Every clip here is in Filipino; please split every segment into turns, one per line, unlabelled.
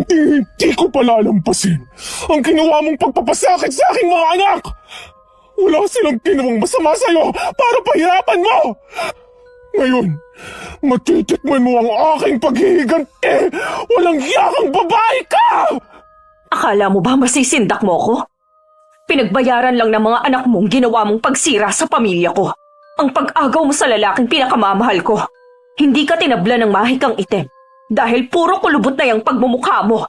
Hindi ko palalampasin ang ginawa mong pagpapasakit sa aking mga anak! Wala silang ginawang masama sa'yo para pahirapan mo! Ngayon, matitikman mo ang aking paghihiganti! Walang yakang babae ka!
Akala mo ba masisindak mo ko? Pinagbayaran lang ng mga anak mong ginawa mong pagsira sa pamilya ko. Ang pag-agaw mo sa lalaking pinakamamahal ko. Hindi ka tinabla ng mahikang itim dahil puro kulubot na yung pagmumukha mo.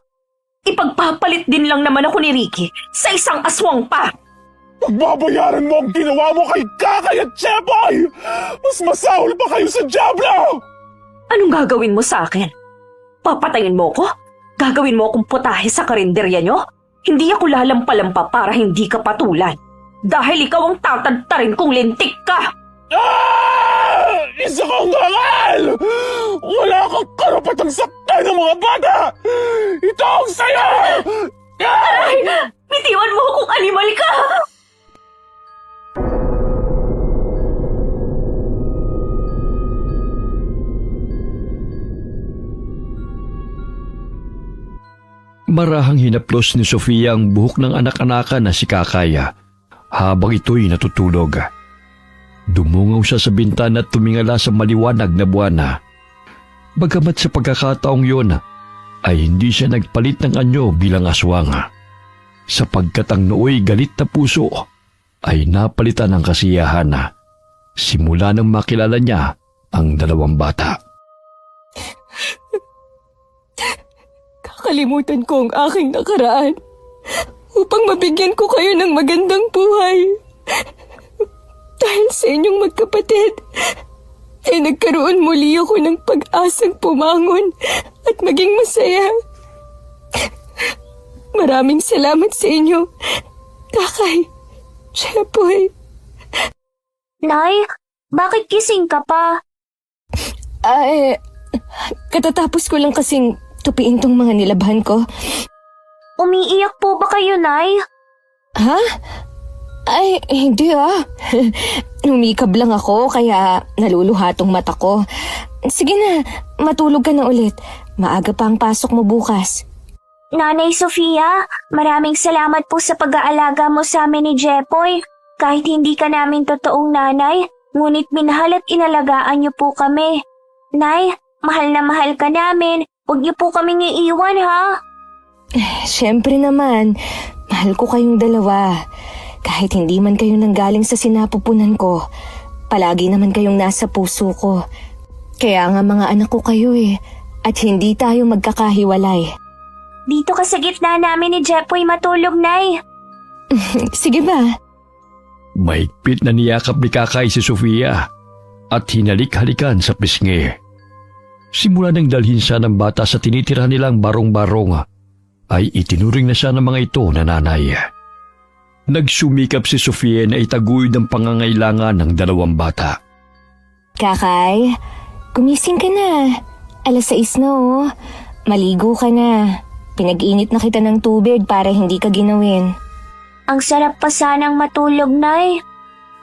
Ipagpapalit din lang naman ako ni Ricky sa isang aswang pa.
Pagbabayaran mo ang ginawa mo kay Kakay at Cheboy! Mas masahol pa kayo sa Diablo!
Anong gagawin mo sa akin? Papatayin mo ko? Gagawin mo akong putahe sa karinderya nyo? Hindi ako lalampalampa para hindi ka patulan. Dahil ikaw ang tatadtarin kung lintik ka!
Isa kang hangal! Wala kang karapatang saktan ng mga bata! Ito ang sayo!
Aray! Bitiwan mo akong animal ka!
Marahang hinaplos ni Sofia ang buhok ng anak-anakan na si Kakaya habang ito'y natutulog. Dumungaw siya sa bintana at tumingala sa maliwanag na buwana. Bagamat sa pagkakataong yun ay hindi siya nagpalit ng anyo bilang aswang. Sapagkat ang nooy galit na puso ay napalitan ng kasiyahan simula nang makilala niya ang dalawang bata.
Kakalimutan ko ang aking nakaraan upang mabigyan ko kayo ng magandang buhay. Dahil sa inyong magkapatid, ay nagkaroon muli ako ng pag-asang pumangon at maging masaya. Maraming salamat sa inyo, Kakay, Cheboy.
Nay, bakit gising ka pa?
Ay, katatapos ko lang kasing tupiin tong mga nilabhan ko.
Umiiyak po ba kayo, Nay?
Ha? Ay, hindi Umikab lang ako kaya naluluha tong mata ko. Sige na, matulog ka na ulit. Maaga pa ang pasok mo bukas.
Nanay Sofia, maraming salamat po sa pag-aalaga mo sa amin ni Jepoy. Kahit hindi ka namin totoong nanay, ngunit minahal at inalagaan niyo po kami. Nay, mahal na mahal ka namin. Huwag niyo po kaming iiwan, ha?
Siyempre naman, mahal ko kayong dalawa. Kahit hindi man kayo nanggaling sa sinapupunan ko, palagi naman kayong nasa puso ko. Kaya nga mga anak ko kayo at hindi tayo magkakahiwalay.
Dito ka sa gitna namin ni Jepoy matulog, Nay.
Sige ba?
Mahigpit na niyakap ni Kakay si Sofia at hinalik-halikan sa pisngi. Simula nang dalhin siya ng bata sa tinitira nilang barong-barong, ay itinuring na siya ng mga ito na nanay. Nagsumikap si Sofia na itaguyod ang pangangailangan ng dalawang bata.
Kakay, gumising ka na. 6:00 na Maligo ka na. Pinag-init na kita ng tubig para hindi ka ginawin.
Ang sarap pa sanang matulog, Nay.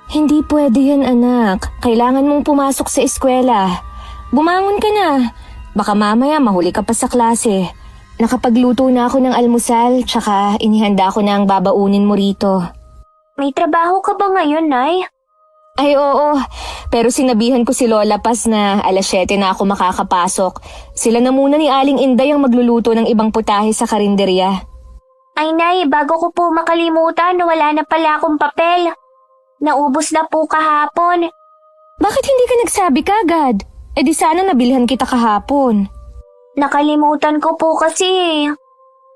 Hindi pwede yan, anak. Kailangan mong pumasok sa eskwela. Bumangon ka na. Baka mamaya mahuli ka pa sa klase. Nakapagluto na ako ng almusal, tsaka inihanda ko na ang babaunin mo rito.
May trabaho ka ba ngayon, Nay?
Ay oo, pero sinabihan ko si Lola Paz na 7:00 na ako makakapasok. Sila na muna ni Aling Inday ang magluluto ng ibang putahe sa karinderya.
Ay, Nay, bago ko po makalimutan, wala na pala akong papel. Naubos na po kahapon.
Bakit hindi ka nagsabi kagad? Eh di sana nabilhan kita kahapon.
Nakalimutan ko po kasi.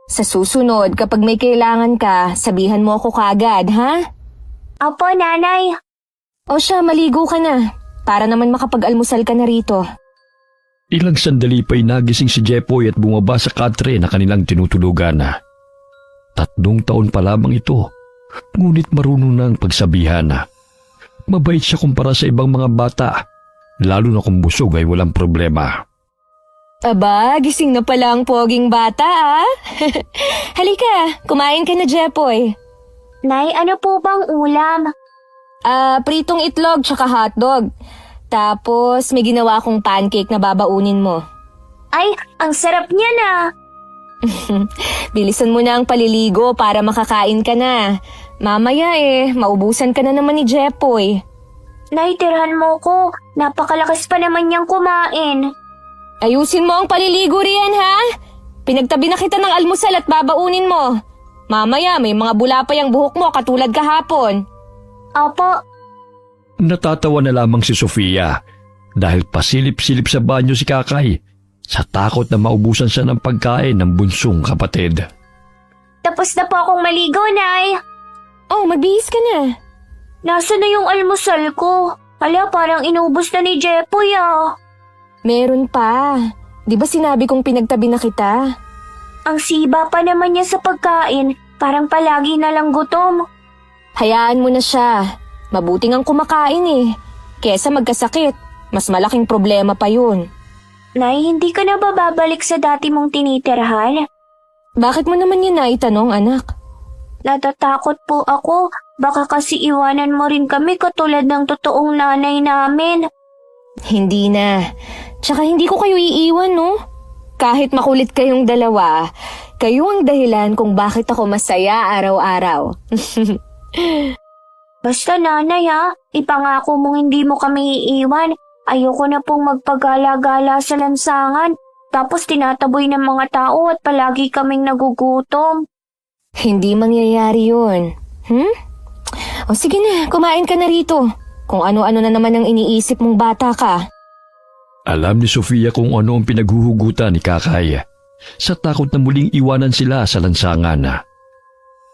Sa susunod, kapag may kailangan ka, sabihan mo ako kagad, ha?
Opo, Nanay.
O siya, maligo ka na. Para naman makapag-almusal ka na rito.
Ilang sandali pa'y nagising si Jepoy at bumaba sa katre na kanilang tinutulugan. 3 taon pa lamang ito, ngunit marunong na ang pagsabihan. Mabait siya kumpara sa ibang mga bata, lalo na kung busog ay walang problema.
Aba, gising na pala ang poging bata, Halika, kumain ka na, Jepoy.
Nay, ano po bang ulam?
Pritong itlog tsaka hotdog. Tapos may ginawa akong pancake na babaunin mo.
Ay, ang sarap niya na.
Bilisan mo na ang paliligo para makakain ka na. Mamaya maubusan ka na naman ni Jepoy.
Nay, tirhan mo ko. Napakalakas pa naman niyang kumain.
Ayusin mo ang paliligo riyan, ha? Pinagtabi na kita ng almusal at babaunin mo. Mamaya may mga bulapay ang buhok mo katulad kahapon.
Opo.
Natatawa na lamang si Sofia dahil pasilip-silip sa banyo si Kakay sa takot na maubusan siya ng pagkain ng bunsong kapatid.
Tapos na po akong maligo, Nay.
Oh, magbihis ka na.
Nasaan na yung almusal ko? Hala, parang inubos na ni Jepoy ah.
Meron pa. Di ba sinabi kong pinagtabi na kita?
Ang siba pa naman niya sa pagkain. Parang palagi na lang gutom.
Hayaan mo na siya. Mabuting ang kumakain Kesa magkasakit, mas malaking problema pa yun.
Nay, hindi ka na ba babalik sa dati mong tinitirhan?
Bakit mo naman yun naitanong, anak?
Natatakot po ako. Baka kasi iwanan mo rin kami katulad ng totoong nanay namin.
Hindi na. Tsaka hindi ko kayo iiwan, no? Kahit makulit kayong dalawa, kayo ang dahilan kung bakit ako masaya araw-araw.
Basta nanay ha, ipangako mong hindi mo kami iiwan. Ayoko na pong magpagala-gala sa lansangan. Tapos tinataboy ng mga tao at palagi kaming nagugutom.
Hindi mangyayari yun. O sige na, kumain ka na rito. Kung ano-ano na naman ang iniisip mong bata ka.
Alam ni Sofia kung ano ang pinaghuhugutan ni Kakay sa takot na muling iwanan sila sa lansangan.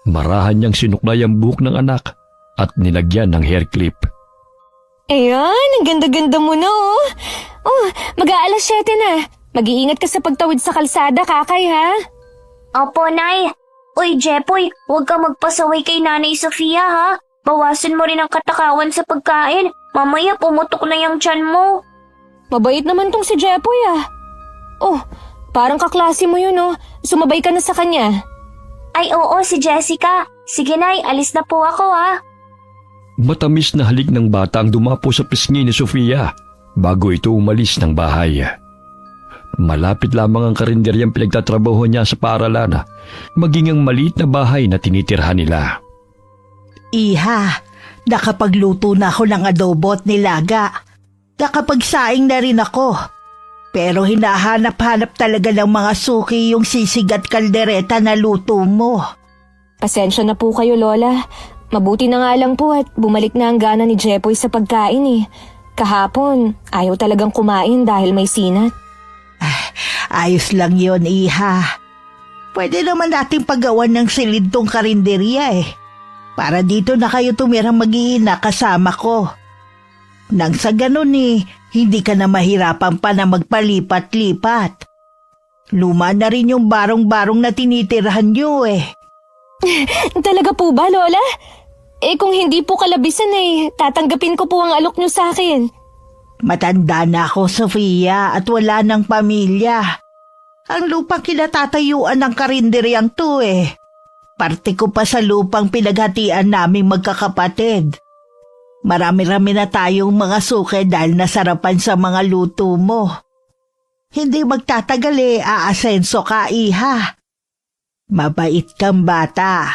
Marahan niyang sinuklay ang buhok ng anak at nilagyan ng hair clip.
Ayan, ang ganda-ganda mo na Oh, mag-aalas 7 na. Mag-iingat ka sa pagtawid sa kalsada, Kakay, ha?
Opo, Nay. Uy, Jepoy, huwag ka magpasaway kay Nanay Sofia, ha? Bawasan mo rin ang katakawan sa pagkain. Mamaya pumutok na yung tiyan mo.
Mabait naman tong si Jepoy, Oh, parang kaklase mo yun, Sumabay ka na sa kanya.
Ay, oo, si Jessica. Sige, Nay, alis na po ako, ha?
Matamis na halik ng bata ang dumapo sa pisngi ni Sofia bago ito umalis ng bahay. Malapit lamang ang karinderyang pinagtatrabaho niya sa paaralan, maging ang maliit na bahay na tinitirhan nila.
Iha, nakapagluto na ako ng adobo at nilaga. Nakapagsaing na rin ako. Pero hinahanap-hanap talaga ng mga suki yung sisig at kaldereta na luto mo.
Pasensya na po kayo, Lola. Mabuti na nga lang po at bumalik na ang gana ni Jepoy sa pagkain Kahapon, ayaw talagang kumain dahil may sinat.
Ayos lang yon, Iha. Pwede naman nating paggawan ng silid tong karinderya Para dito na kayo tumirang mag-iina kasama ko. Nang sa ganun hindi ka na mahirapan pa na magpalipat-lipat. Luma na rin yung barong-barong na tinitirhan nyo
Talaga po ba, Lola? Kung hindi po kalabisan tatanggapin ko po ang alok nyo sa akin.
Matanda na ako, Sofia, at wala ng pamilya. Ang lupang kinatatayuan ng karinderyang to Parte ko pa sa lupang pinaghatian naming magkakapatid. Marami-rami na tayong mga suke dahil nasarapan sa mga luto mo. Hindi magtatagal aasenso ka, Iha. Mabait kang bata.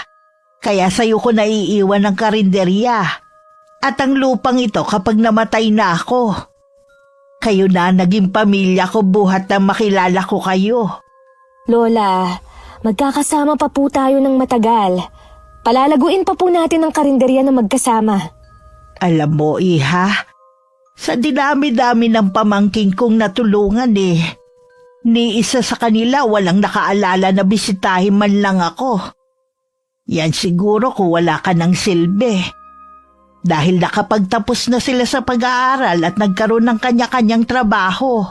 Kaya sa'yo ko naiiwan ng karinderya. At ang lupang ito kapag namatay na ako. Kayo na naging pamilya ko buhat na makilala ko kayo.
Lola, magkakasama pa po tayo ng matagal. Palalaguin pa po natin ang karinderya na magkasama.
Alam mo, Iha, sa dinami-dami ng pamangking kong natulungan ni isa sa kanila walang nakaalala na bisitahin man lang ako. Yan siguro kung wala ka ng silbi. Dahil nakapagtapos na sila sa pag-aaral at nagkaroon ng kanya-kanyang trabaho.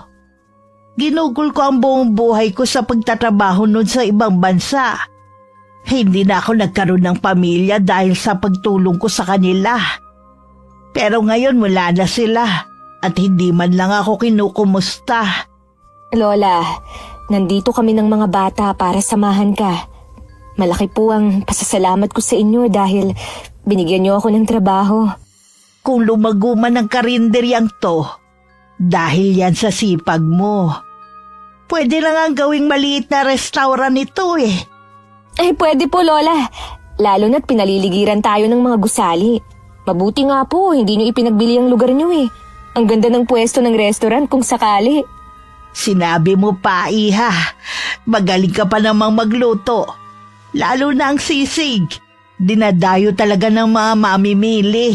Ginugol ko ang buong buhay ko sa pagtatrabaho nun sa ibang bansa. Hindi na ako nagkaroon ng pamilya dahil sa pagtulong ko sa kanila. Pero ngayon wala na sila at hindi man lang ako kinukumusta.
Lola, nandito kami ng mga bata para samahan ka. Malaki po ang pasasalamat ko sa inyo dahil binigyan niyo ako ng trabaho.
Kung lumago man ang karinderyang to, dahil yan sa sipag mo. Pwede na nga gawing maliit na restaurant ito eh.
Ay, pwede po, Lola. Lalo na't pinaliligiran tayo ng mga gusali. Mabuti nga po, hindi nyo ipinagbili ang lugar nyo eh. Ang ganda ng pwesto ng restaurant kung sakali.
Sinabi mo pa, Iha. Magaling ka pa namang magluto. Lalo na ang sisig. Dinadayo talaga ng mga mamimili.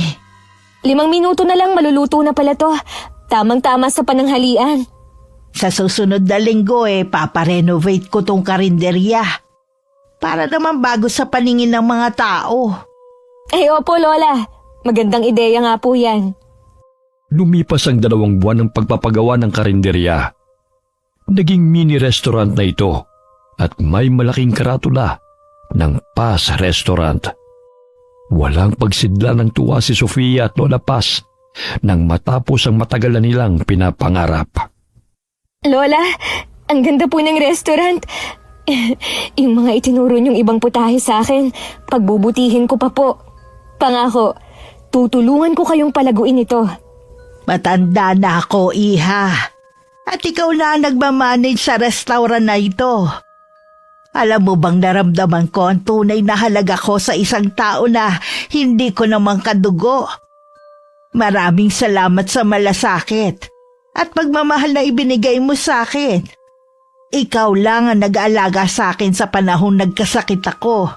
5 minuto na lang maluluto na pala to. Tamang-tama sa pananghalian.
Sa susunod na linggo paparenovate ko tong karinderya. Para naman bago sa paningin ng mga tao.
Ay, opo, Lola. Magandang ideya nga po yan.
Lumipas ang 2 buwan ng pagpapagawa ng karinderya. Naging mini-restaurant na ito at may malaking karatula ng Paz Restaurant. Walang pagsidla ng tuwa si Sofia at Lola Paz nang matapos ang matagal na nilang pinapangarap.
Lola, ang ganda po ng restaurant. Yung mga itinuro niyong ibang putahe sa akin, pagbubutihin ko pa po. Pangako, tutulungan ko kayong palaguin ito.
Matanda na ako, Iha. At ikaw na ang nagmamanage sa restaurant na ito. Alam mo bang naramdaman ko ang tunay na halaga ko sa isang tao na hindi ko naman kadugo? Maraming salamat sa malasakit at pagmamahal na ibinigay mo sa akin. Ikaw lang ang nag-aalaga sa akin sa panahong nagkasakit ako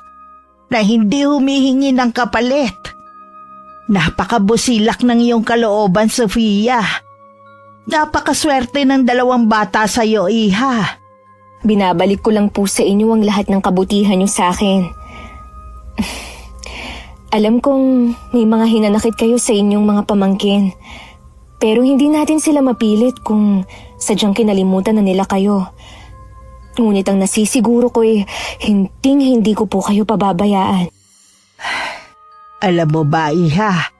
na hindi humihingi ng kapalit. Napakabusilak ng iyong kalooban, Sofia. Napakaswerte ng 2 bata sa iyo, Iha.
Binabalik ko lang po sa inyo ang lahat ng kabutihan niyo sa akin. Alam kong may mga hinanakit kayo sa inyong mga pamangkin. Pero hindi natin sila mapilit kung sadyang kinalimutan na nila kayo. Ngunit ang nasisiguro ko hindi ko po kayo pababayaan.
Alam mo ba, Iha?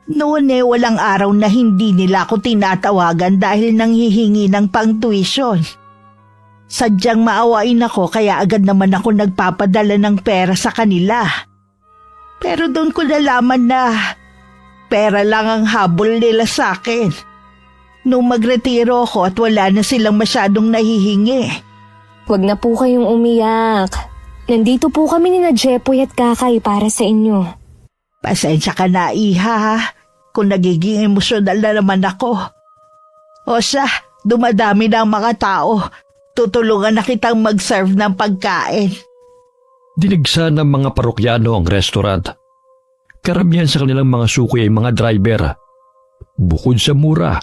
Noon walang araw na hindi nila ako tinatawagan dahil nanghihingi ng pang-tuition. Sadyang maawain ako kaya agad naman ako nagpapadala ng pera sa kanila. Pero doon ko nalaman na pera lang ang habol nila sa akin. Nung magretiro ako at wala na silang masyadong nahihingi.
Huwag na po kayong umiyak. Nandito po kami ni na Jepoy at Kakay para sa inyo.
Pasensya ka na, Iha, kung nagiging emosyonal na naman ako. O siya, dumadami na ang mga tao. Tutulungan na kitang mag-serve ng pagkain.
Dinigsa ng mga parokyano ang restaurant. Karamihan sa kanilang mga suki ay mga driver. Bukod sa mura,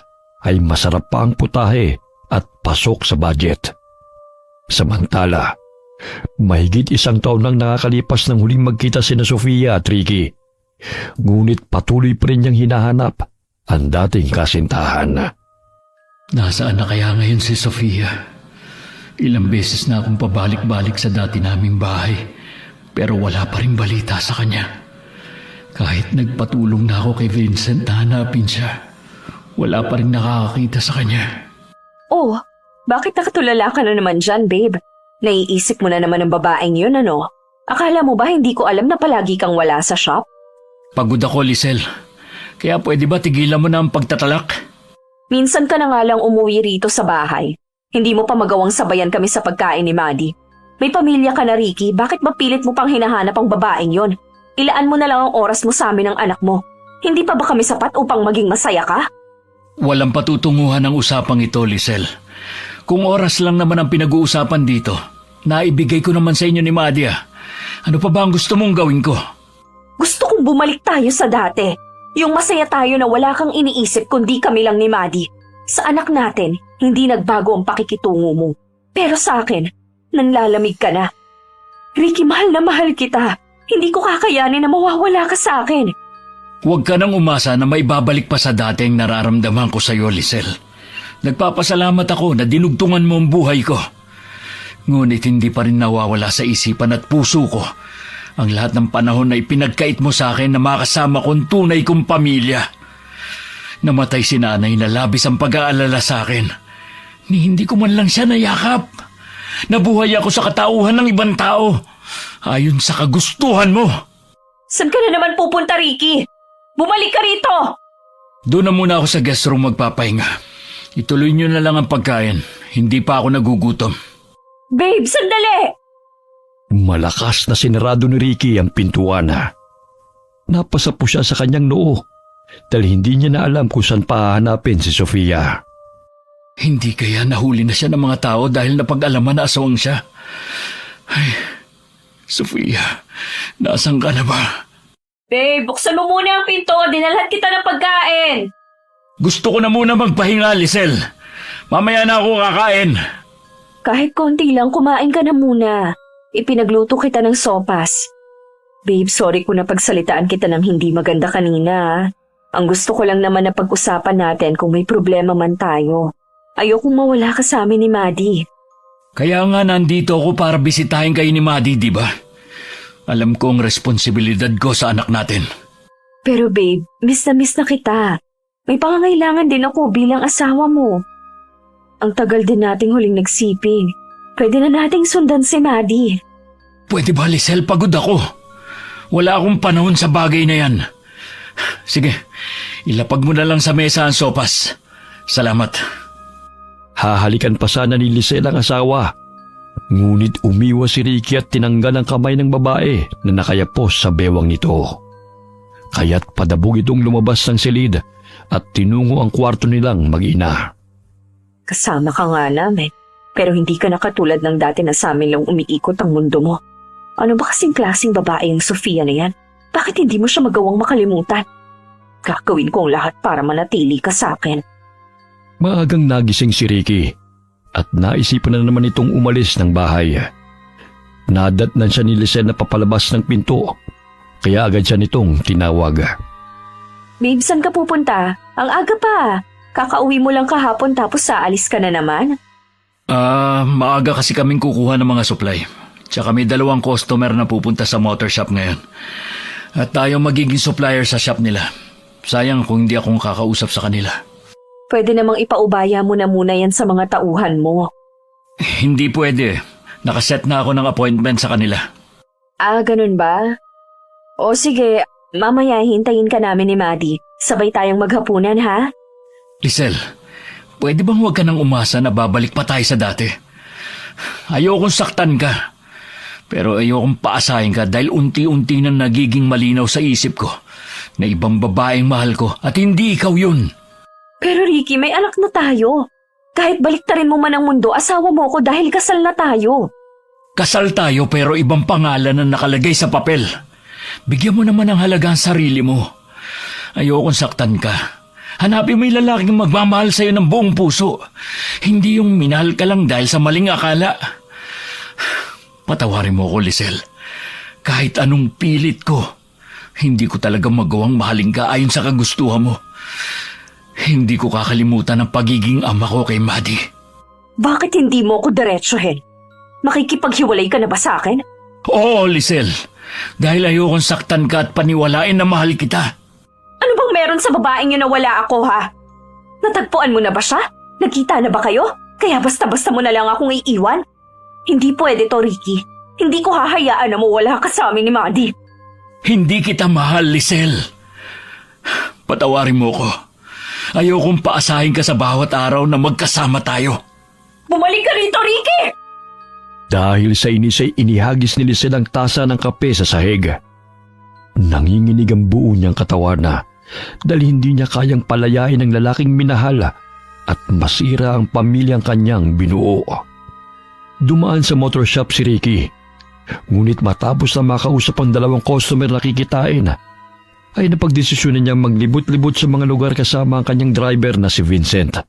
ay masarap pa ang putahe at pasok sa budget. Samantala, mahigit 1 taon nang nakakalipas nang huling magkita sina Sofia at Ricky. Ngunit patuloy pa rin niyang hinahanap ang dating kasintahan.
Nasaan na kaya ngayon si Sofia? Ilang beses na akong pabalik-balik sa dati naming bahay, pero wala pa rin balita sa kanya. Kahit nagpatulong na ako kay Vincent na hanapin siya, wala pa rin nakakakita sa kanya.
Oh, bakit nakatulala ka na naman dyan, babe? Naiisip mo na naman ang babaeng yun, ano? Akala mo ba hindi ko alam na palagi kang wala sa shop?
Pagod ako, Lisel. Kaya pwede ba tigilan mo na ang pagtatalak?
Minsan ka na nga lang umuwi rito sa bahay. Hindi mo pa magawang sabayan kami sa pagkain ni Maddie. May pamilya ka na, Ricky. Bakit ba pilit mo pang hinahanap ang babaeng yon? Ilaan mo na lang ang oras mo sa amin ng anak mo. Hindi pa ba kami sapat upang maging masaya ka?
Walang patutunguhan ang usapang ito, Lisel. Kung oras lang naman ang pinag-uusapan dito, naibigay ko naman sa inyo ni Madia. Ano pa ba ang gusto mong gawin ko?
Gusto kong bumalik tayo sa dati. Yung masaya tayo na wala kang iniisip kundi kami lang ni Maddie. Sa anak natin, hindi nagbago ang pakikitungo mo. Pero sa akin, nanlalamig ka na. Ricky, mahal na mahal kita. Hindi ko kakayanin na mawawala ka sa akin.
Huwag ka nang umasa na maibabalik pa sa dati ang nararamdaman ko sa iyo, Lisel. Nagpapasalamat ako na dinugtungan mo ang buhay ko. Ngunit hindi pa rin nawawala sa isipan at puso ko ang lahat ng panahon na ipinagkait mo sa akin na makasama kong tunay kong pamilya. Namatay si nanay na labis ang pag-aalala sa akin. Ni hindi ko man lang siya nayakap. Nabuhay ako sa katauhan ng ibang tao. Ayon sa kagustuhan mo.
Saan ka na naman pupunta, Ricky? Bumalik ka rito!
Doon na muna ako sa guest room magpapahinga. Ituloy niyo na lang ang pagkain. Hindi pa ako nagugutom.
Babe, sandali!
Malakas na sinarado ni Ricky ang pintuan. Napasa po siya sa kanyang noo dahil hindi niya na alam kung saan pahanapin si Sofia.
Hindi kaya nahuli na siya ng mga tao dahil napag-alaman na asawang siya? Ay, Sofia, nasaan ka na ba?
Babe, buksan mo muna ang pinto. Dinalhan kita ng pagkain.
Gusto ko na muna magpahinga, Lisel. Mamaya na ako kakain.
Kahit konti lang, kumain ka na muna. Ipinagluto kita ng sopas. Babe, sorry kung napagsalitaan kita ng hindi maganda kanina. Ang gusto ko lang naman na pag-usapan natin kung may problema man tayo. Ayokong mawala ka sa amin ni Maddie.
Kaya nga nandito ako para bisitahin kayo ni Maddie, di ba? Alam ko ang responsibilidad ko sa anak natin.
Pero babe, miss na kita. May pangangailangan din ako bilang asawa mo. Ang tagal din nating huling nagsiping. Pwede na nating sundan si Maddie.
Pwede ba, Lisel? Pagod ako. Wala akong panahon sa bagay na yan. Sige, ilapag mo na lang sa mesa ang sopas. Salamat.
Hahalikan pa sana ni Lisel ang asawa. Ngunit umiwas si Ricky at tinanggal ang kamay ng babae na nakayapos sa bewang nito. Kaya't padabog itong lumabas ng silid at tinungo ang kwarto nilang mag-ina.
Kasama ka nga namin. Pero hindi ka na katulad ng dati na sa amin lang umiikot ang mundo mo. Ano ba kasing klaseng babae yung Sofia na yan? Bakit hindi mo siya magawang makalimutan? Gagawin ko ang lahat para manatili ka sa akin.
Maagang nagising si Ricky at naisipan na naman itong umalis ng bahay. Nadatnan siya ni Lisel na papalabas ng pinto, kaya agad siya nitong tinawag.
Babe, saan ka pupunta? Ang aga pa. Kakauwi mo lang kahapon tapos aalis ka na naman.
Maaga kasi kaming kukuha ng mga supply. Tsaka may 2 customer na pupunta sa motor shop ngayon. At tayo magiging supplier sa shop nila. Sayang kung hindi akong kakausap sa kanila.
Pwede namang ipaubaya mo na muna yan sa mga tauhan mo.
Hindi pwede. Nakaset na ako ng appointment sa kanila.
Ah, ganun ba? O sige, mamaya hintayin ka namin ni Maddie. Sabay tayong maghapunan, ha?
Lisel, pwede bang huwag ka nang umasa na babalik pa tayo sa dati? Ayokong saktan ka. Pero ayokong paasahin ka dahil unti-unti na nagiging malinaw sa isip ko na ibang babaeng mahal ko at hindi ikaw yun.
Pero Ricky, may anak na tayo. Kahit baliktarin mo man ang mundo, asawa mo ako dahil kasal na tayo.
Kasal tayo pero ibang pangalan na nakalagay sa papel. Bigyan mo naman ng halaga ang sarili mo. Ayokong saktan ka. Hanapin mo yung lalaking magmamahal sa'yo ng buong puso. Hindi yung minahal ka lang dahil sa maling akala. Patawarin mo ko, Lisel. Kahit anong pilit ko, hindi ko talaga magawang mahalin ka ayon sa kagustuhan mo. Hindi ko kakalimutan ang pagiging ama ko kay Maddie.
Bakit hindi mo ako diretsuhin? Makikipaghiwalay ka na ba sa akin?
Oo, Lisel. Dahil ayokong saktan ka at paniwalain na mahal kita.
Ano bang meron sa babaeng yun na wala ako, ha? Natagpuan mo na ba siya? Nagkita na ba kayo? Kaya basta-basta mo na lang akong iiwan? Hindi pwede to, Ricky. Hindi ko hahayaan na mawala ka sa amin ni Maddie.
Hindi kita mahal, Lisel. Patawarin mo ko. Ayokong paasahin ka sa bawat araw na magkasama tayo.
Bumalik ka rito, Ricky!
Dahil sa inis ay inihagis ni Lisel ang tasa ng kape sa sahig. Nanginginig ang buo niyang katawan dahil hindi niya kayang palayain ang lalaking minahal at masira ang pamilyang kanyang binuo. Dumaan sa motor shop si Ricky. Ngunit matapos na makausap ang 2 customer na kikitain, ay napagdesisyonan niyang maglibot-libot sa mga lugar kasama ang kanyang driver na si Vincent.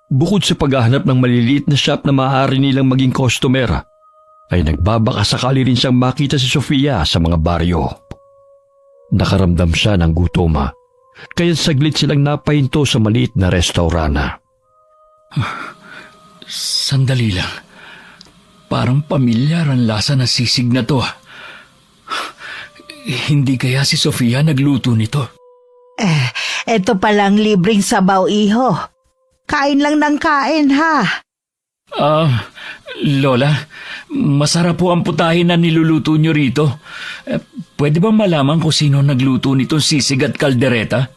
Bukod sa paghahanap ng maliliit na shop na maaari nilang maging customer, ay nagbabaka sakali rin siyang makita si Sofia sa mga baryo. Nakaramdam siya ng gutom, kaya saglit silang napahinto sa maliit na restaurant.
Sandali lang. Parang pamilyar ang lasa ng sisig na to. Hindi kaya si Sofia nagluto nito?
Eto palang libreng sabaw, iho. Kain lang ng kain, ha?
Lola, masarap po ang putahe na niluluto nyo rito. Pwede bang malaman kung sino nagluto nitong sisig at kaldereta?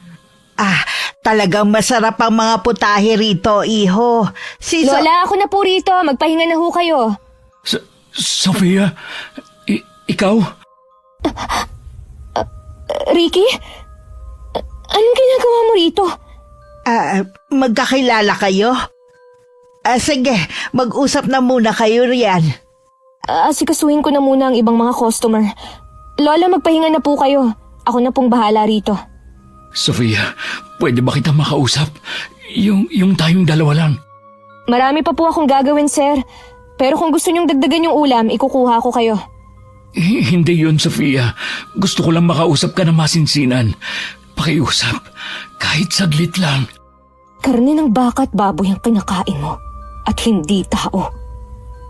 Talagang masarap ang mga putahe rito, iho.
Lola, ako na po rito. Magpahinga na ho kayo.
Sofia, ikaw?
Ricky? Anong ginagawa mo rito?
Magkakilala kayo? Sige, mag-usap na muna kayo riyan.
Asikasuhin ko na muna ang ibang mga customer. Lola, magpahinga na po kayo. Ako na pong bahala rito.
Sofia, pwede ba kita makausap? Yung tayong dalawa lang.
Marami pa po akong gagawin, sir. Pero kung gusto niyong dagdagan yung ulam, ikukuha ko kayo.
Hindi yun, Sofia. Gusto ko lang makausap ka na masinsinan. Pakiusap, kahit saglit lang.
Karne ng baka at baboy ang kinakain mo. At hindi tao.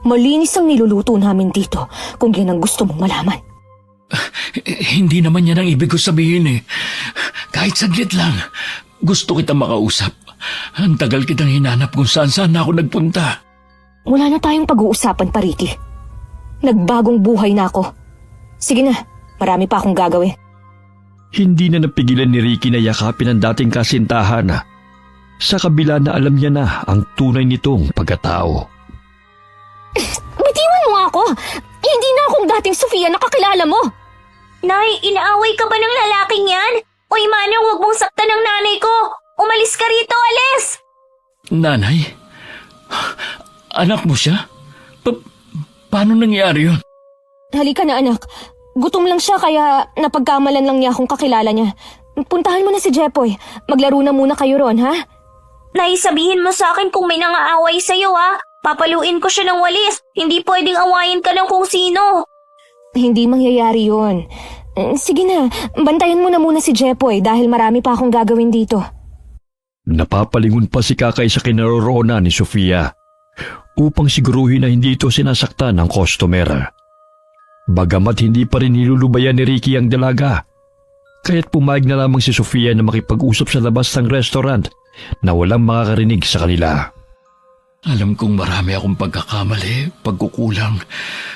Malinis ang niluluto namin dito kung yan ang gusto mong malaman.
Hindi naman yan ang ibig ko sabihin eh. Kahit saglit lang, gusto kita makausap. Ang tagal kitang hinanap kung saan ako nagpunta.
Wala na tayong pag-uusapan pa, Ricky. Nagbagong buhay na ako. Sige na, marami pa akong gagawin.
Hindi na napigilan ni Ricky na yakapin ang dating kasintahan sa kabila na alam niya na ang tunay nitong pagkatao.
Bitiwan mo ako! Hindi na akong dating Sofia na kakilala mo!
Nay, inaaway ka ba ng lalaking yan? Uy, Manong, huwag mong saktan ng nanay ko! Umalis ka rito, alis!
Nanay? Anak mo siya? Paano nangyari yun?
Halika na, anak. Gutom lang siya kaya napagkamalan lang niya akong kakilala niya. Puntahan mo na si Jepoy. Maglaro na muna kayo ron, ha?
Nay, sabihin mo sa akin kung may nangaaway sa'yo, ha? Papaluin ko siya ng walis. Hindi pwedeng awayin ka ng kung sino.
Hindi mangyayari yun. Sige na, bantayan mo na muna si Jepoy dahil marami pa akong gagawin dito.
Napapalingon pa si Kakay sa kinaroroonan ni Sofia upang siguruhin na hindi ito sinasaktan ng customer. Bagamat hindi pa rin nilulubayan ni Ricky ang dalaga, kaya't pumayag na lamang si Sofia na makipag-usap sa labas ng restaurant na walang makakarinig sa kanila.
Alam kong marami akong pagkakamali, pagkukulang,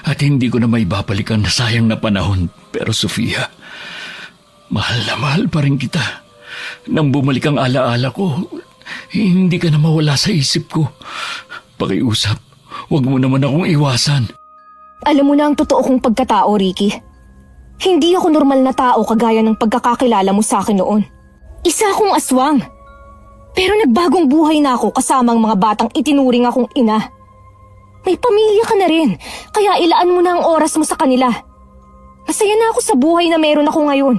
at hindi ko na may babalik ang nasayang na panahon. Pero Sofia, mahal na mahal pa rin kita. Nang bumalik ang alaala ko, hindi ka na mawala sa isip ko. Pakiusap, huwag mo naman akong iwasan.
Alam mo na ang totoo kong pagkatao, Ricky. Hindi ako normal na tao kagaya ng pagkakakilala mo sa akin noon. Isa akong aswang. Pero nagbagong buhay na ako kasama ang mga batang itinuring akong ina. May pamilya ka na rin, kaya ilaan mo na ang oras mo sa kanila. Masaya na ako sa buhay na meron ako ngayon.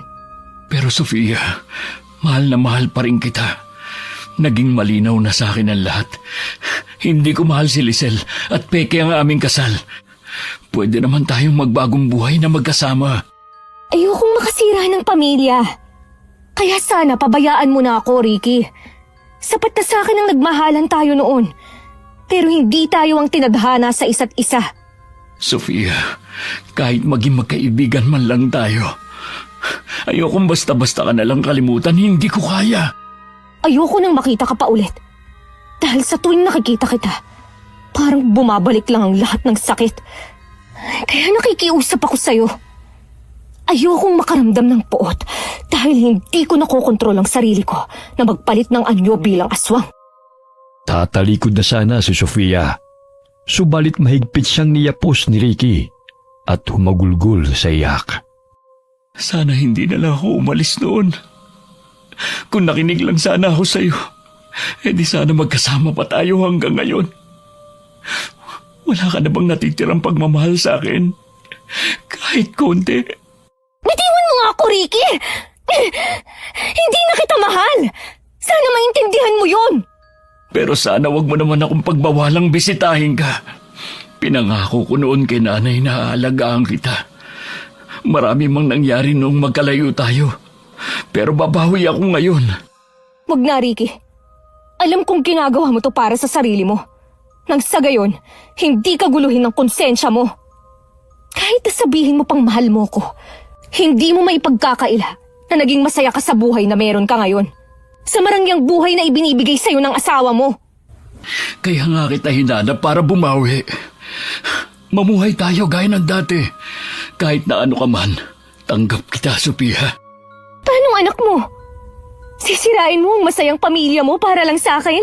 Pero Sofia, mahal na mahal pa rin kita. Naging malinaw na sa akin ang lahat. Hindi ko mahal si Lisel at peke ang aming kasal. Pwede naman tayong magbagong buhay na magkasama.
Ayokong makasira ng pamilya. Kaya sana pabayaan mo na ako, Ricky. Sapat na sa akin ang nagmahalan tayo noon. Pero hindi tayo ang tinadhana sa isa't isa.
Sofia, kahit maging magkaibigan man lang tayo, ayokong basta-basta ka nalang kalimutan, hindi ko kaya.
Ayoko nang makita ka pa ulit. Dahil sa tuwing nakikita kita, parang bumabalik lang ang lahat ng sakit. Kaya nakikiusap ako sa'yo. Ayokong makaramdam ng poot dahil hindi ko nakokontrol ang sarili ko na magpalit ng anyo bilang aswang.
Tatalikod na sana si Sofia. Subalit mahigpit siyang niyapos ni Ricky at humagulgol sa iyak.
Sana hindi na lang ako umalis noon. Kung nakinig lang sana ako sa'yo, edi sana magkasama pa tayo hanggang ngayon. Wala ka na bang natitirang pagmamahal sa akin? Kahit konti.
Bitiwan mo nga ako, Ricky! Hindi na kita mahal! Sana maintindihan mo yun!
Pero sana wag mo naman akong pagbawalang bisitahin ka. Pinangako ko noon kay nanay na aalagaan kita. Marami mang nangyari noong magkalayo tayo. Pero babawi ako ngayon.
Wag na, Ricky. Alam kong ginagawa mo to para sa sarili mo. Nang sa gayon, hindi ka guluhin ng konsensya mo. Kahit nasabihin mo pang mahal mo ko, hindi mo maipagkakaila na naging masaya ka sa buhay na meron ka ngayon. Sa marangyang buhay na ibinibigay sa'yo ng asawa mo.
Kaya nga kita hinanap para bumawi. Mamuhay tayo gaya ng dati. Kahit na ano ka man, tanggap kita, Sofia.
Paano anak mo? Sisirain mo ang masayang pamilya mo para lang sa akin?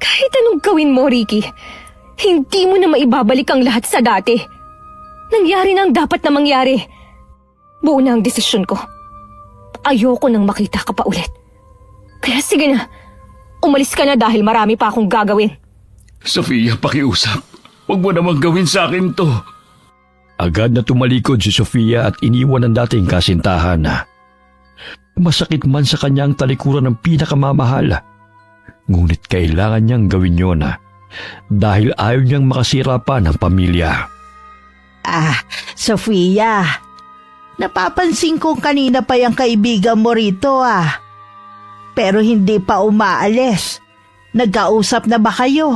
Kahit anong gawin mo, Ricky, hindi mo na maibabalik ang lahat sa dati. Nangyari na ang dapat na mangyari. Buo na ang desisyon ko. Ayoko nang makita ka pa ulit. Kaya sige na, umalis ka na dahil marami pa akong gagawin.
Sofia, pakiusap. Huwag mo namang gawin sa akin to.
Agad na tumalikod si Sofia at iniwan ang dating kasintahan. Masakit man sa kanya ang talikuran ng pinakamamahal. Ngunit kailangan niyang gawin yun dahil ayaw niyang makasira pa ng pamilya.
Sofia, napapansin kong kanina pa yung kaibigan mo rito Pero hindi pa umaalis. Nagkausap na ba kayo?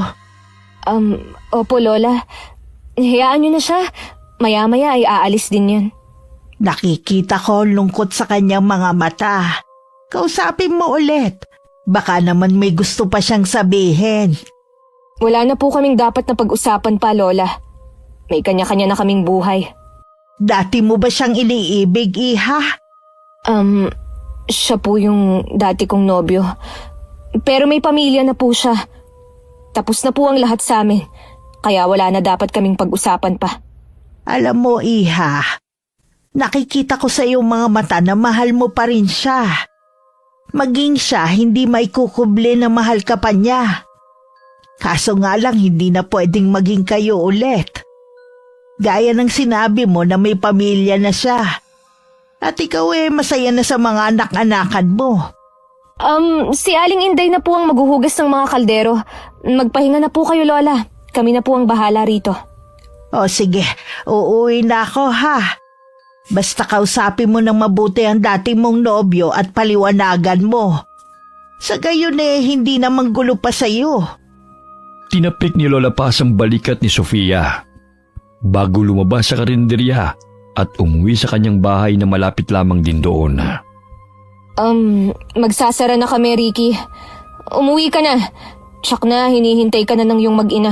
Opo, Lola. Hayaan niyo na siya. Maya-maya ay aalis din yun.
Nakikita ko lungkot sa kanyang mga mata. Kausapin mo ulit. Baka naman may gusto pa siyang sabihin.
Wala na po kaming dapat na pag-usapan pa, Lola. May kanya-kanya na kaming buhay.
Dati mo ba siyang iniibig, Iha?
Siya po yung dati kong nobyo. Pero may pamilya na po siya. Tapos na po ang lahat sa amin. Kaya wala na dapat kaming pag-usapan pa.
Alam mo, Iha, nakikita ko sa iyong mga mata na mahal mo pa rin siya. Maging siya, hindi maikukubli na mahal ka pa niya. Kaso nga lang, hindi na pwedeng maging kayo ulit. Gaya ng sinabi mo na may pamilya na siya. At ikaw masaya na sa mga anak-anakan mo.
Si Aling Inday na po ang maghuhugas ng mga kaldero. Magpahinga na po kayo, Lola. Kami na po ang bahala rito.
O sige, uuwi na ako Basta kausapin mo ng mabuti ang dati mong nobyo at paliwanagan mo. Sa gayon hindi na manggulo pa sa'yo.
Tinapik ni Lola Paz ang balikat ni Sofia bago lumabas sa karinderya at umuwi sa kanyang bahay na malapit lamang din doon.
Magsasara na kami, Ricky. Umuwi ka na. Tsak na, hinihintay ka na ng iyong mag-ina.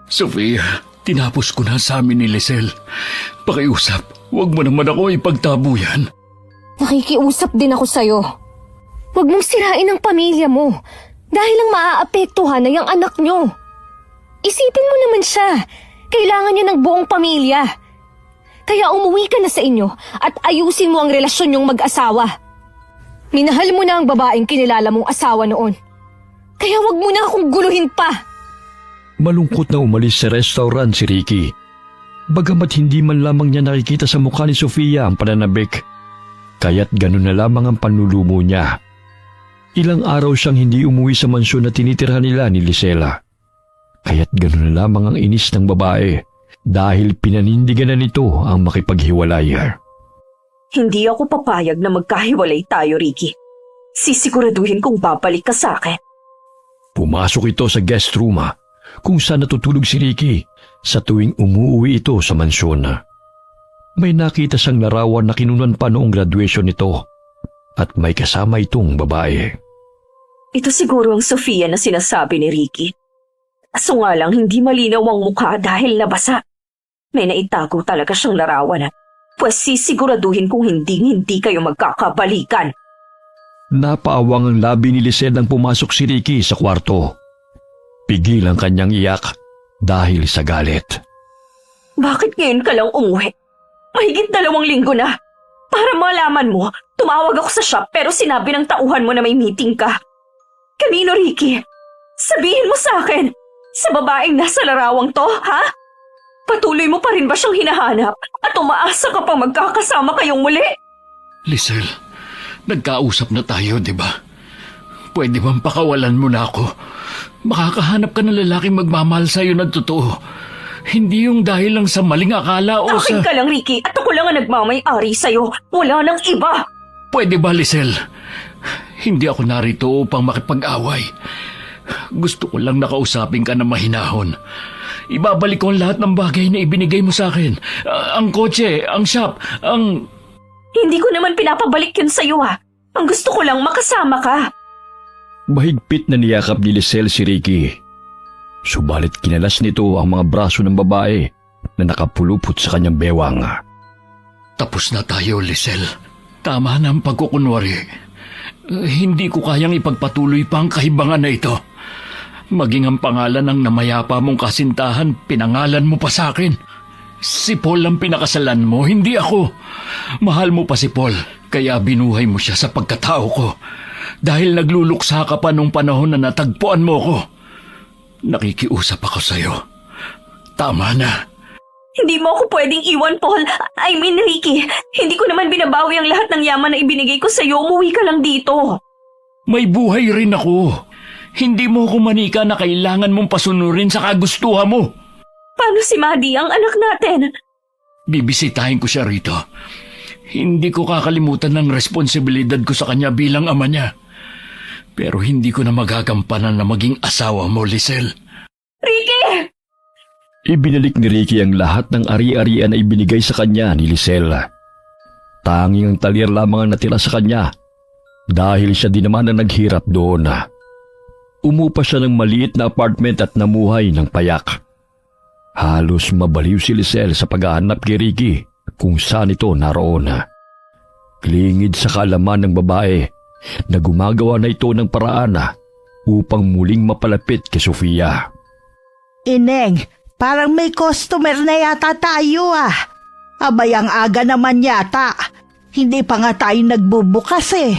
Sofia, tinapos ko na sa amin ni Lisel. Pakiusap, huwag mo naman ako ipagtabuyan.
Nakikiusap din ako sa'yo. Huwag mong sirain ang pamilya mo dahil lang maaapektuhan na yung anak nyo. Isipin mo naman siya. Kailangan niya ng buong pamilya. Kaya umuwi ka na sa inyo at ayusin mo ang relasyon nyong mag-asawa. Minahal mo na ang babaeng kinilala mong asawa noon. Kaya wag mo na akong guluhin pa.
Malungkot na umalis sa restaurant si Ricky. Bagamat hindi man lamang niya nakikita sa mukha ni Sofia ang pananabik, kaya't ganun na lamang ang panlulumo niya. Ilang araw siyang hindi umuwi sa mansyon na tinitirhan nila ni Lisela. Kaya't ganun na lamang ang inis ng babae dahil pinanindigan na nito ang makipaghiwalay.
Hindi ako papayag na magkahiwalay tayo, Ricky. Sisiguraduhin kong babalik ka sa akin.
Pumasok ito sa guest room kung saan natutulog si Ricky sa tuwing umuwi ito sa mansyon. May nakita siyang larawan na kinunan pa noong graduation nito at may kasama itong babae.
Ito siguro ang Sofia na sinasabi ni Ricky. Kaso nga lang hindi malinaw ang mukha dahil nabasa. May naitago talaga siyang larawan pues sisiguraduhin kung hindi kayo magkakabalikan.
Napaawang ang labi ni Lisel nang pumasok si Ricky sa kwarto. Pigil ang kanyang iyak dahil sa galit.
Bakit ngayon ka lang umuwi? Mahigit 2 linggo na. Para malaman mo, tumawag ako sa shop pero sinabi ng tauhan mo na may meeting ka. Kanino, Ricky? Sabihin mo sa akin, sa babaeng nasa larawang to, ha? Patuloy mo pa rin ba siyang hinahanap at umaasa ka pang magkakasama kayong muli?
Lisel, nagkausap na tayo, di ba? Pwede bang pakawalan mo na ako? Makakahanap ka ng lalaking magmamahal sa'yo na totoo. Hindi yung dahil lang sa maling akala o
Akin ka lang, Ricky, at ako lang ang nagmamay-ari sa'yo. Wala nang iba.
Pwede ba, Lisel? Hindi ako narito upang makipag-away. Gusto ko lang nakausapin ka na mahinahon. Ibabalik ko ang lahat ng bagay na ibinigay mo sa akin. Ang kotse, ang shop, ang...
Hindi ko naman pinapabalik yun sa'yo, ha. Ang gusto ko lang makasama ka.
Mahigpit na niyakap ni Lisel si Ricky. Subalit kinalas nito ang mga braso ng babae na nakapulupot sa kanyang bewang.
Tapos na tayo, Lisel. Tama na ang pagkukunwari. Hindi ko kayang ipagpatuloy pa ang kahibangan na ito. Maging ang pangalan ng namayapa mong kasintahan, pinangalan mo pa sa akin. Si Paul ang pinakasalan mo, hindi ako. Mahal mo pa si Paul, kaya binuhay mo siya sa pagkatao ko. Dahil nagluluksa ka pa nung panahon na natagpuan mo ko. Nakikiusap ako sa'yo. Tama na.
Hindi mo ako pwedeng iwan, Paul. I mean, Ricky, hindi ko naman binabawi ang lahat ng yaman na ibinigay ko sa'yo. Umuwi ka lang dito.
May buhay rin ako. Hindi mo ako manika na kailangan mong pasunurin sa kagustuhan mo.
Paano si Maddie, ang anak natin?
Bibisitahin ko siya rito. Hindi ko kakalimutan ng responsibilidad ko sa kanya bilang ama niya. Pero hindi ko na magagampanan na maging asawa mo, Lisel.
Ricky!
Ibinalik ni Ricky ang lahat ng ari-arian na ibinigay sa kanya ni Lisel. Tanging ang talir lamang ang natira sa kanya dahil siya din naman ang naghirap doon. Umupa siya ng maliit na apartment at namuhay ng payak. Halos mabaliw si Lisel sa paghahanap kay Ricky kung saan ito naroon. Klingid sa kaalaman ng babae na gumagawa na ito ng paraan upang muling mapalapit kay Sofia.
Ineng, parang may customer na yata tayo ah. Abay, ang aga naman yata. Hindi pa nga tayo nagbubukas eh.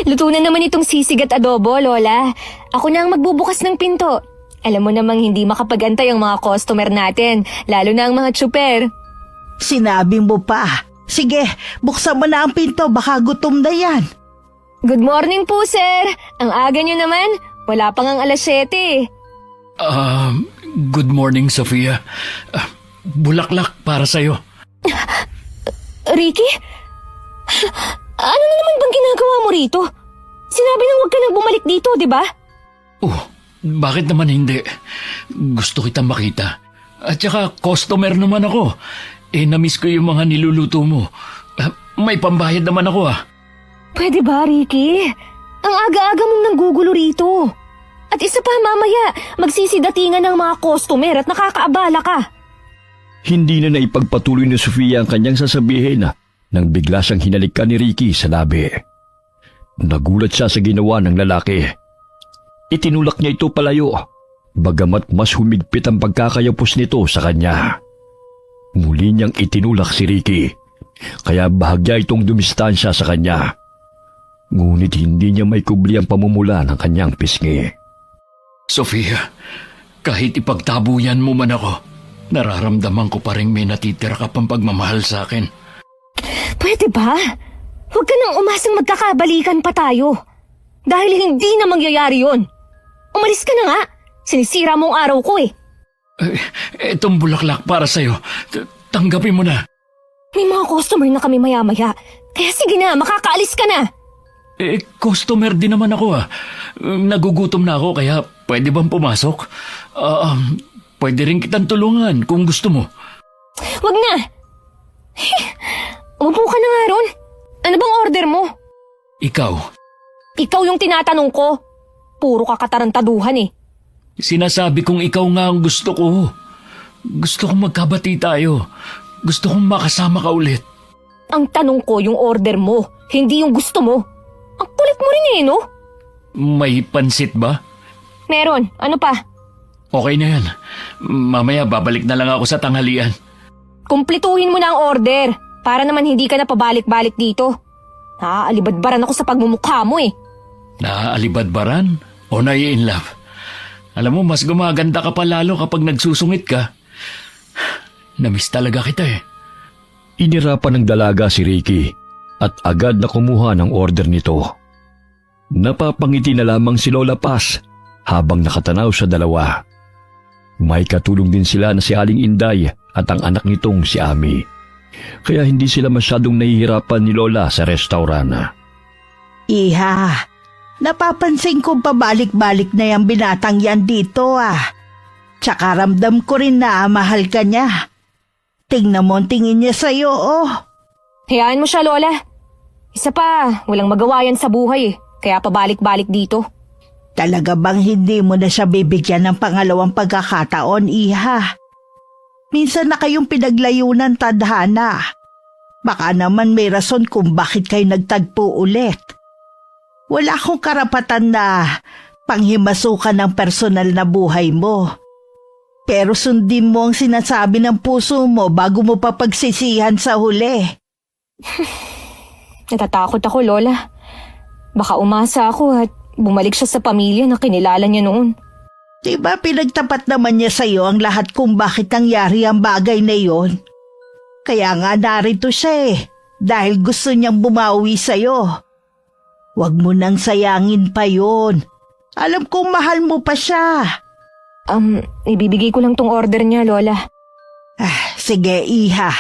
Luto na naman itong sisig at adobo, Lola. Ako na ang magbubukas ng pinto. Alam mo namang hindi makapagantay ang mga customer natin, lalo na ang mga tsuper.
Sinabi mo pa. Sige, buksan mo na ang pinto, baka gutom na yan.
Good morning po, sir. Ang aga nyo naman. Wala pang ang 7:00.
Good morning, Sofia. Bulaklak para sa'yo.
Ricky? Ano na naman bang ginagawa mo rito? Sinabi nang huwag ka nang bumalik dito, di ba?
Oh, bakit naman hindi? Gusto kitang makita. At saka customer naman ako. Na-miss ko yung mga niluluto mo. May pambayad naman ako
Pwede ba, Ricky? Ang aga-aga mong nanggugulo rito. At isa pa, mamaya, magsisidatingan ng mga customer at nakakaabala ka.
Hindi na naipagpatuloy ni Sofia ang kanyang sasabihin nang bigla siyang hinalikan ni Ricky sa labi. Nagulat siya sa ginawa ng lalaki. Itinulak niya ito palayo, bagamat mas humigpit ang pagkakayapos nito sa kanya. Muli niyang itinulak si Ricky, kaya bahagya itong dumistansya sa kanya. Ngunit hindi niya may kubli ang pamumula ng kanyang pisngi.
Sofia, kahit ipagtabuyan mo man ako, nararamdaman ko pa rin may natitira ka pang pagmamahal sa akin.
Pwede ba? Huwag ka nang umasang magkakabalikan pa tayo. Dahil hindi na mangyayari yon. Umalis ka na nga. Sinisira mo ang araw ko eh.
Etong bulaklak para sa'yo. Tanggapin mo na.
May mga customer na kami maya-maya. Kaya sige na, makakaalis ka na.
Customer din naman ako Nagugutom na ako kaya pwede bang pumasok? Pwede rin kitang tulungan kung gusto mo.
Wag na. Umupo ka na nga ron. Ano bang order mo?
Ikaw.
Ikaw yung tinatanong ko. Puro ka katarantaduhan eh.
Sinasabi kong ikaw nga ang gusto ko. Gusto kong magkabati tayo. Gusto kong makasama ka ulit.
Ang tanong ko yung order mo, hindi yung gusto mo. Ang kulit mo rin eh, no?
May pansit ba?
Meron. Ano pa?
Okay na yan. Mamaya babalik na lang ako sa tanghalian.
Kumplituhin mo na ang order para naman hindi ka na pabalik-balik dito. Naaalibadbaran ako sa pagmumukha mo eh.
Naaalibadbaran o nai-inlove? Alam mo, mas gumaganda ka pa lalo kapag nagsusungit ka. Namiss talaga kita eh.
Inirapan ng dalaga si Ricky at agad na kumuha ng order nito. Napapangiti na lamang si Lola Paz habang nakatanaw sa dalawa. May katulong din sila na si Aling Inday at ang anak nitong si Ami. Kaya hindi sila masyadong nahihirapan ni Lola sa restaurant.
Iha, napapansin ko pabalik-balik na yung binatang yan dito Tsaka ramdam ko rin na mahal ka niya. Tingnan mo ang tingin niya sa'yo
Hayaan mo siya, Lola. Isa pa, walang magawa yan sa buhay eh. Kaya pabalik-balik dito.
Talaga bang hindi mo na siya bibigyan ng pangalawang pagkakataon, Iha? Minsan na kayong pinaglayunan, tadhana. Baka naman may rason kung bakit kayo nagtagpo ulit. Wala akong karapatan na panghimasukan ng personal na buhay mo. Pero sundin mo ang sinasabi ng puso mo bago mo pa pagsisihan sa huli.
Natatakot ako, Lola. Baka umasa ako at bumalik siya sa pamilya na kinilala niya noon.
Diba pinagtapat naman niya sa'yo ang lahat kung bakit nangyari ang bagay na yon? Kaya nga narito siya dahil gusto niyang bumawi sa'yo. Huwag mo nang sayangin pa yon. Alam kong mahal mo pa siya.
Ibibigay ko lang tong order niya, Lola.
Sige, Iha.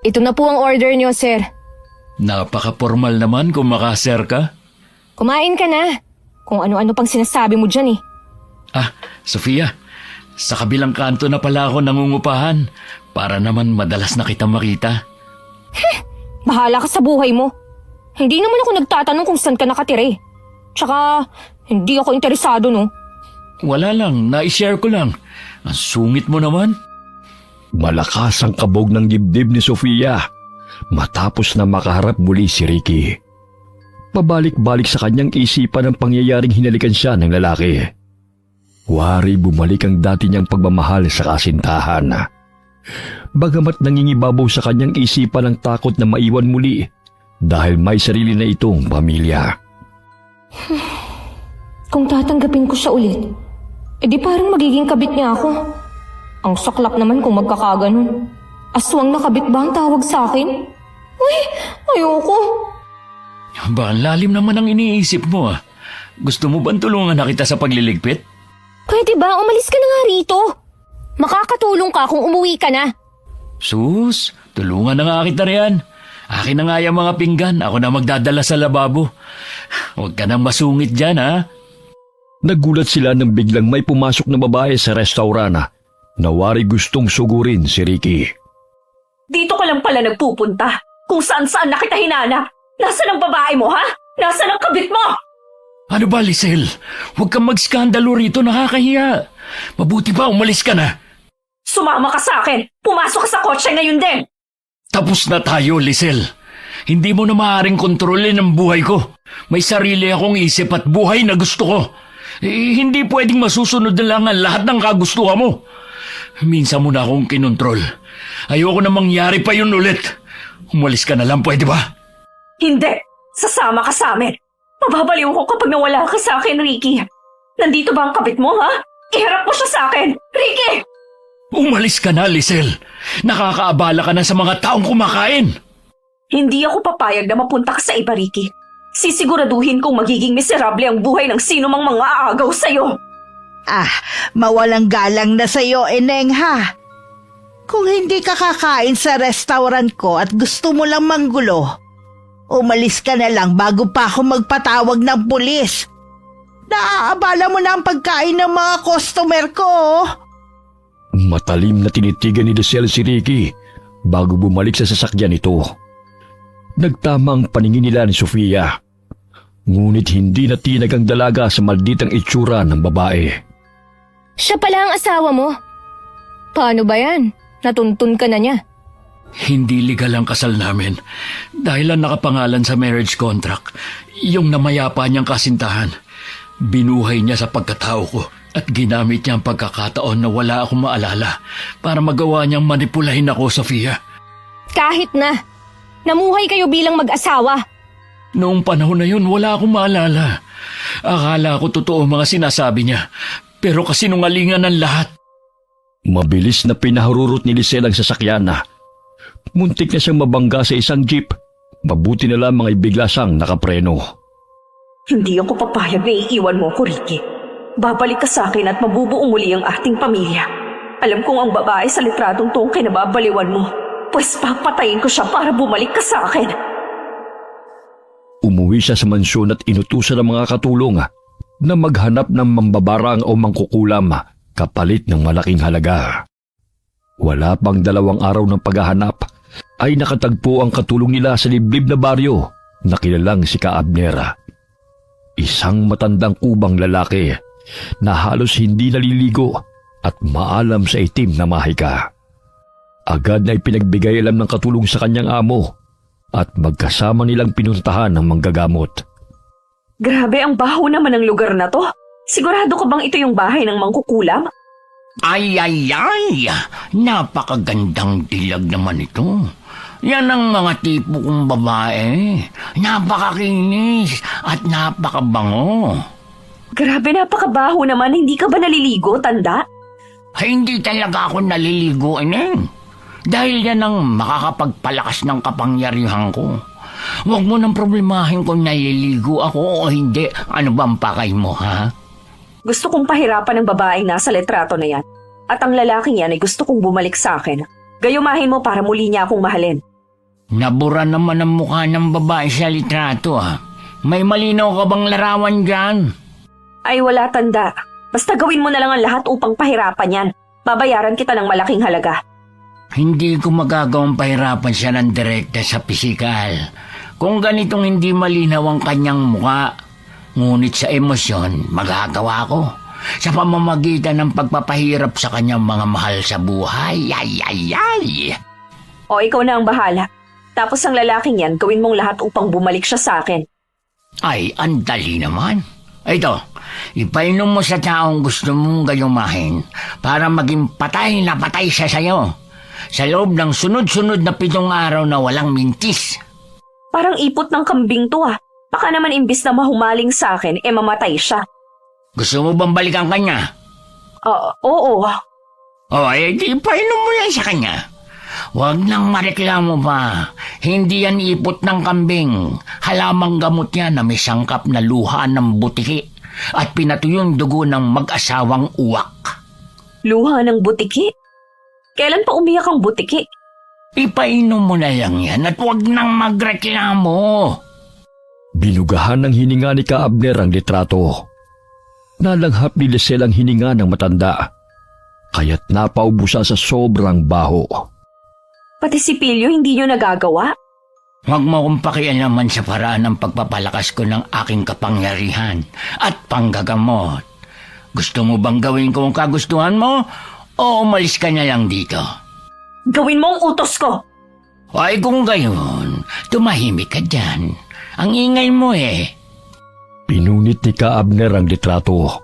Ito na po ang order niyo, sir.
Napaka-formal naman kung makaser ka.
Kumain ka na. Kung ano-ano pang sinasabi mo dyan eh.
Sofia, sa kabilang kanto na pala ako nangungupahan para naman madalas na kitang makita.
Bahala ka sa buhay mo. Hindi naman ako nagtatanong kung saan ka nakatira eh. Tsaka, hindi ako interesado, no?
Wala lang, na-share ko lang. Ang sungit mo naman.
Malakas ang kabog ng dibdib ni Sofia matapos na makaharap muli si Ricky. Pabalik-balik sa kanyang isipan ang pangyayaring hinalikan siya ng lalaki. Wari bumalik ang dati niyang pagmamahal sa kasintahan. Bagamat nangingibabaw sa kanyang isipan ang takot na maiwan muli dahil may sarili na itong pamilya.
Kung tatanggapin ko siya ulit, edi parang magiging kabit niya ako. Ang saklap naman kung magkakaganon. Aswang na kabit ba ang tawag sa akin? Uy, ayoko.
Ba, ang lalim naman ang iniisip mo ah. Gusto mo bang tulungan na kita sa pagliligpit?
Pwede ba? Umalis ka na nga rito. Makakatulong ka kung umuwi ka na.
Sus, tulungan na nga kita riyan. Akin na nga yung mga pinggan, ako na magdadala sa lababo. Huwag ka nang masungit dyan ha.
Nagulat sila nang biglang may pumasok na babae sa restaurant na wari gustong sugurin si Ricky.
Dito ka lang pala nagpupunta. Kung saan-saan na kita hinanap. Nasaan ang babae mo, ha? Nasaan ang kabit mo?
Ano ba, Lisel? Huwag kang magskandalo rito, nakakahiya. Mabuti ba umalis ka na?
Sumama ka sa akin. Pumasok ka sa kotse ngayon din.
Tapos na tayo, Lisel. Hindi mo na maaaring kontrolin ang buhay ko. May sarili akong isip at buhay na gusto ko. Hindi pwedeng masusunod na lang ang lahat ng kagustuhan mo. Minsan mo na akong kinontrol. Ayoko na mangyari pa yun ulit. Umalis ka na lang, pwede ba?
Hindi. Sasama ka sa amin. Mababaliw ko kapag nawala ka sa akin, Ricky. Nandito ba ang kabit mo, ha? Iharap mo siya sa akin. Ricky!
Umalis ka na, Lisel. Nakakaabala ka na sa mga taong kumakain.
Hindi ako papayag na mapunta ka sa iba, Ricky. Sisiguraduhin kong magiging miserable ang buhay ng sino mang mga aagaw sa'yo.
Mawalang galang na sa'yo, Eneng ha. Kung hindi ka kakain sa restaurant ko at gusto mo lang manggulo, umalis ka na lang bago pa ako magpatawag ng pulis. Naaabala mo na ang pagkain ng mga customer ko.
Matalim na tinitigan ni Lisel si Ricky bago bumalik sa sasakyan nito. Nagtama ang paningin nila ni Sofia. Ngunit hindi natinag ang dalaga sa malditang itsura ng babae.
Siya pala ang asawa mo. Paano ba yan? Natuntun ka na niya.
Hindi legal ang kasal namin dahil ang nakapangalan sa marriage contract, yung namayapa niyang kasintahan. Binuhay niya sa pagkatao ko at ginamit niya ang pagkakataon na wala akong maalala para magawa niyang manipulahin ako, Sofia.
Kahit na. Namuhay kayo bilang mag-asawa.
Noong panahon na yun, wala akong maalala. Akala ko totoo mga sinasabi niya, pero kasinungalingan ng lahat.
Mabilis na pinahururot ni Lisel ang sasakyan na. Muntik na siyang mabangga sa isang jeep. Mabuti na lang mga ibigla siyang nakapreno.
Hindi ako papayag na iiwan mo ko, Ricky. Babalik ka sa akin at mabubuo muli ang ating pamilya. Alam kong ang babae sa litradong to ang kinababaliwan mo. Pues papatayin ko siya para bumalik ka sa akin.
Umuwi siya sa mansyon at inutusan ng mga katulong na maghanap ng mambabarang o mangkukulam kapalit ng malaking halaga. Wala pang 2 araw ng paghahanap ay nakatagpo ang katulong nila sa liblib na baryo na kilalang si Abner. Isang matandang kubang lalaki na halos hindi naliligo at maalam sa itim na mahika. Agad na ipinagbigay alam ng katulong sa kanyang amo at magkasama nilang pinuntahan ng manggagamot.
Grabe, ang baho naman ng lugar na to. Sigurado ka bang ito yung bahay ng mangkukulam?
Ay, napakagandang dilag naman ito. Yan ang mga tipo kong babae. Napakakinis at napakabango.
Grabe, napakabaho naman. Hindi ka ba naliligo, tanda?
Hindi talaga ako naliligo, Ineng. Dahil yan ang makakapagpalakas ng kapangyarihan ko. Huwag mo nang problemahin kung naliligo ako o hindi. Ano ba ang pakay mo, ha?
Gusto kong pahirapan ng babaeng nasa letrato na yan. At ang lalaking yan ay gusto kong bumalik sa akin. Gayumahin mo para muli niya akong mahalin.
Nabura naman ang mukha ng babae sa litrato, ha? May malinaw ka bang larawan dyan?
Ay wala, tanda. Basta gawin mo na lang ang lahat upang pahirapan yan. Babayaran kita ng malaking halaga.
Hindi ko magagawang pahirapan siya ng direkta sa pisikal. Kung ganitong hindi malinaw ang kanyang mukha, ngunit sa emosyon, magagawa ko. Sa pamamagitan ng pagpapahirap sa kanyang mga mahal sa buhay. Ay.
O ikaw na ang bahala. Tapos ang lalaking yan, gawin mong lahat upang bumalik siya sa akin.
Ay, ang dali naman. Ito, ipainom mo sa taong gusto mong gayumahin para maging patay na patay siya sa'yo. Sa loob ng sunod-sunod na 7 araw na walang mintis.
Parang ipot ng kambing to ah. Baka naman imbis na mahumaling sa akin, mamatay siya.
Gusto mo bang balikan kanya?
Oo.
Di ipainom mo yan sa kanya. Huwag nang mareklamo pa. Hindi yan ipot ng kambing. Halamang gamot yan na may sangkap na luha ng butiki at pinatuyong dugo ng mag-asawang uwak.
Luha ng butiki? Kailan pa umiyak ang butiki?
Ipainom mo na lang yan at huwag nang magreklamo.
Binugahan ng hininga ni Kaabner ang litrato. Nalanghap ni Lisel ang hininga ng matanda, kaya't napaubusan sa sobrang baho.
Pati si Pilyo hindi nyo nagagawa?
Huwag mo akong pakialaman sa paraan ng pagpapalakas ko ng aking kapangyarihan at panggagamot. Gusto mo bang gawin ko ang kagustuhan mo o umalis ka na lang dito?
Gawin mo ang utos ko!
Ay kung gayon, tumahimik ka dyan. Ang ingay mo eh.
Pinunit ni Kaabner ang litrato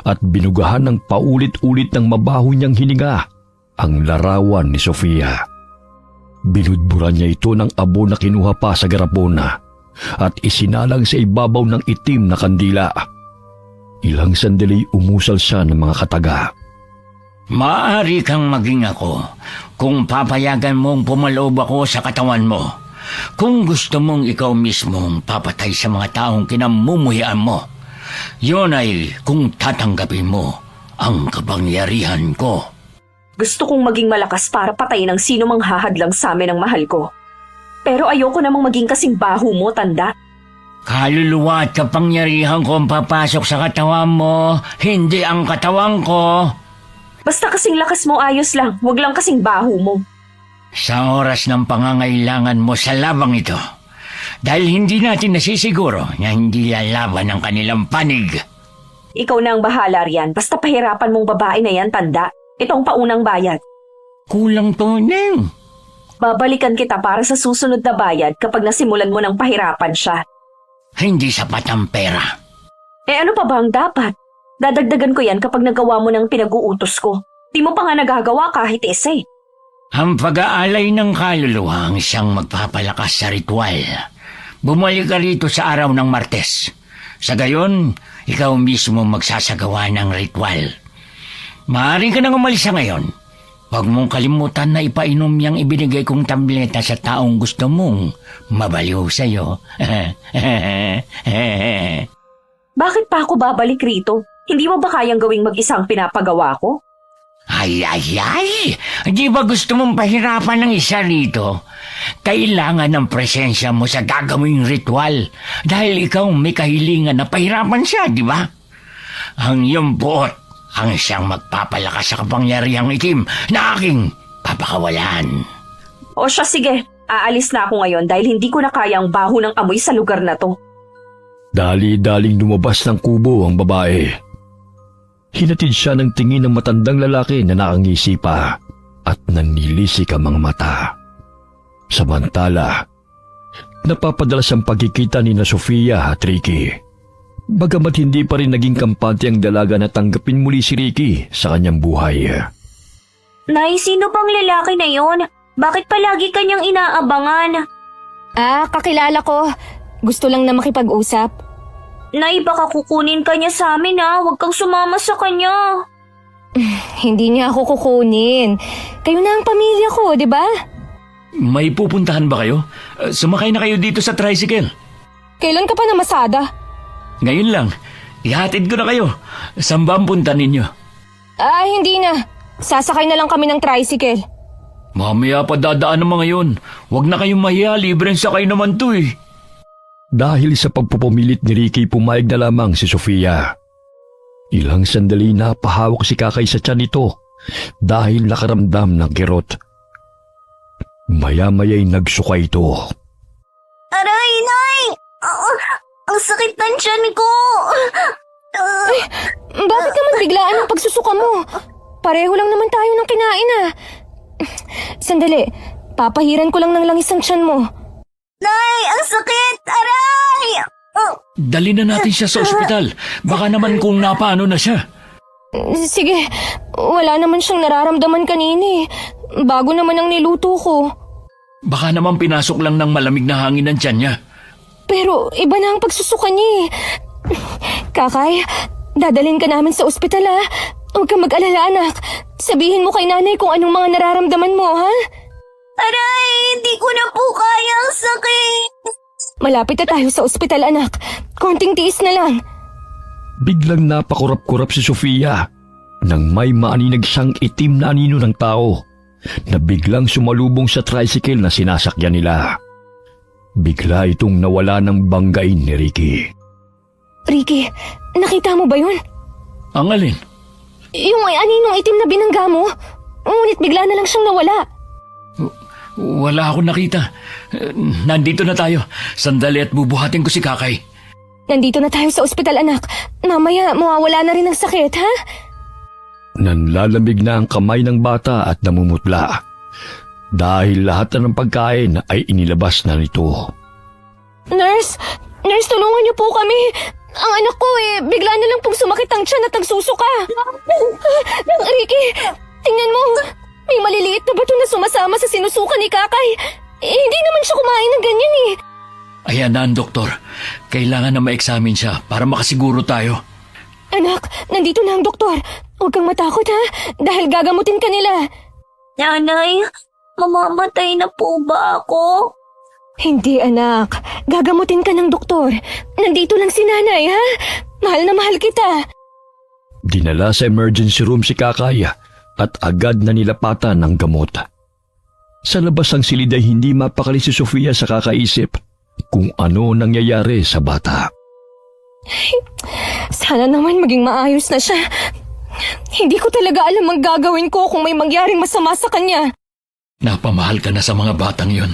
at binugahan ng paulit-ulit ng mabaho niyang hininga ang larawan ni Sofia. Binudburan niya ito ng abo na kinuha pa sa garapona at isinalang sa ibabaw ng itim na kandila. Ilang sandali umusal siya ng mga kataga.
Maaari kang maging ako kung papayagan mong pumaloob ako sa katawan mo. Kung gusto mong ikaw mismong papatay sa mga taong kinamumuhian mo, yun ay kung tatanggapin mo ang kapangyarihan ko.
Gusto kong maging malakas para patayin ang sino mang hahadlang sa amin ng mahal ko. Pero ayoko namang maging kasing baho mo, tanda.
Kaluluwa at kapangyarihan ko ang papasok sa katawan mo, hindi ang katawan ko.
Basta kasing lakas mo ayos lang, wag lang kasing baho mo.
Sa oras ng pangangailangan mo sa labang ito, dahil hindi natin nasisiguro na hindi lalaban ang kanilang panig.
Ikaw na ang bahala riyan, basta pahirapan mong babae na yan, tanda. Itong paunang bayad.
Kulang to, Neng.
Babalikan kita para sa susunod na bayad kapag nasimulan mo ng pahirapan siya.
Hindi sapat ang pera.
Ano pa ba ang dapat? Dadagdagan ko yan kapag nagawa mo ng pinag-uutos ko. Di mo pa nga nagagawa kahit isa eh.
Ang pag-aalay ng kaluluwa ang siyang magpapalakas sa ritual. Bumalik ka rito sa araw ng Martes. Sa gayon, ikaw mismo magsasagawa ng ritual. Maaari ka nang umalis sa ngayon. Huwag mong kalimutan na ipainom niyang ibinigay kong tableta sa taong gusto mong mabaliw sa'yo.
Bakit pa ako babalik rito? Hindi mo ba kayang gawing mag-isang pinapagawa ko?
Ay! Di ba gusto mong pahirapan ng isa rito? Kailangan ng presensya mo sa gagawing ritual dahil ikaw may kahilingan na pahirapan siya, di ba? Ang iyong buot ang siyang magpapalakas sa kapangyarihang itim na aking papakawalan.
O siya, sige. Aalis na ako ngayon dahil hindi ko na kaya ang baho ng amoy sa lugar na to.
Dali-daling lumabas ng kubo ang babae. Hinatid siya ng tingin ng matandang lalaki na nakangisi pa at nanilisik ang mga mata. Samantala, napapadalas ang pagkikita ni na Sofia at Ricky. Bagamat hindi pa rin naging kampante ang dalaga na tanggapin muli si Ricky sa kanyang buhay.
Nay, sino bang lalaki na yon? Bakit palagi kanyang inaabangan?
Kakilala ko. Gusto lang na makipag-usap.
Nay, baka kukunin ka niya sa amin ha. Huwag kang sumama sa kanya.
Hindi niya ako kukunin. Kayo na ang pamilya ko, di ba?
May pupuntahan ba kayo? Sumakay na kayo dito sa tricycle.
Kailan ka pa namasada?
Ngayon lang, ihatid ko na kayo. Saan ba ang punta ninyo?
Hindi na. Sasakay na lang kami ng tricycle.
Mamaya pa dadaan ng mga yun. Huwag na kayong mahiya, libreng sakay naman to eh.
Dahil sa pagpupumilit ni Ricky, pumayag na lamang si Sofia. Ilang sandali na pahawak si Kakay sa tiyan nito dahil nakaramdam ng kirot. Maya-maya'y nagsuka ito.
Aray, Nay! Ang sakit ng tiyan ko!
Bakit naman biglaan ang pagsusuka mo? Pareho lang naman tayo ng kinain Sandali, papahiran ko lang ng langis ang tiyan mo.
Nay, ang sakit! Aray!
Dali na natin siya sa ospital. Baka naman kung napaano na siya.
Sige, wala naman siyang nararamdaman kanini. Bago naman ang niluto ko.
Baka naman pinasok lang ng malamig na hangin ng tiyan niya.
Pero iba na ang pagsusuka niya Kakay, dadalhin ka namin sa ospital Huwag kang mag-alala anak. Sabihin mo kay nanay kung anong mga nararamdaman mo, ha?
Aray, hindi ko na po kaya ang sakit.
Malapit na tayo sa ospital anak. Konting tiis na lang.
Biglang napakurap-kurap si Sofia nang may maaninag siyang itim na anino ng tao na biglang sumalubong sa tricycle na sinasakyan nila. Bigla itong nawala ng banggain ni Ricky.
Ricky, nakita mo ba yun?
Ang alin?
Yung aninong itim na binangga mo. Ngunit bigla na lang siyang nawala.
Wala akong nakita. Nandito na tayo. Sandali at bubuhatin ko si Kakay.
Nandito na tayo sa ospital anak. Mamaya mawawala na rin ang sakit, ha?
Nanlalamig na ang kamay ng bata at namumutla dahil lahat na ng pagkain ay inilabas na nito.
Nurse, tulungan niyo po kami. Ang anak ko bigla na lang pong sumakit ang tiyan at nagsusuka. Ricky, tingnan mo. May maliliit na bato na sumasama sa sinusuka ni Kakay. Hindi naman siya kumain ng ganyan
Ayan na ang doktor. Kailangan na ma-examine siya para makasiguro tayo.
Anak, nandito na ang doktor. Huwag kang matakot ha, dahil gagamutin ka nila.
Nanay, mamamatay na po ba ako?
Hindi anak, gagamutin ka ng doktor. Nandito lang si nanay ha. Mahal na mahal kita.
Dinala sa emergency room si Kakay at agad na nilapatan ng gamot. Sa labas ang silid ay hindi mapakali si Sofia sa kakaisip kung ano nangyayari sa bata.
Sana naman maging maayos na siya. Hindi ko talaga alam ang gagawin ko kung may mangyaring masama sa kanya.
Napamahal ka na sa mga batang yon.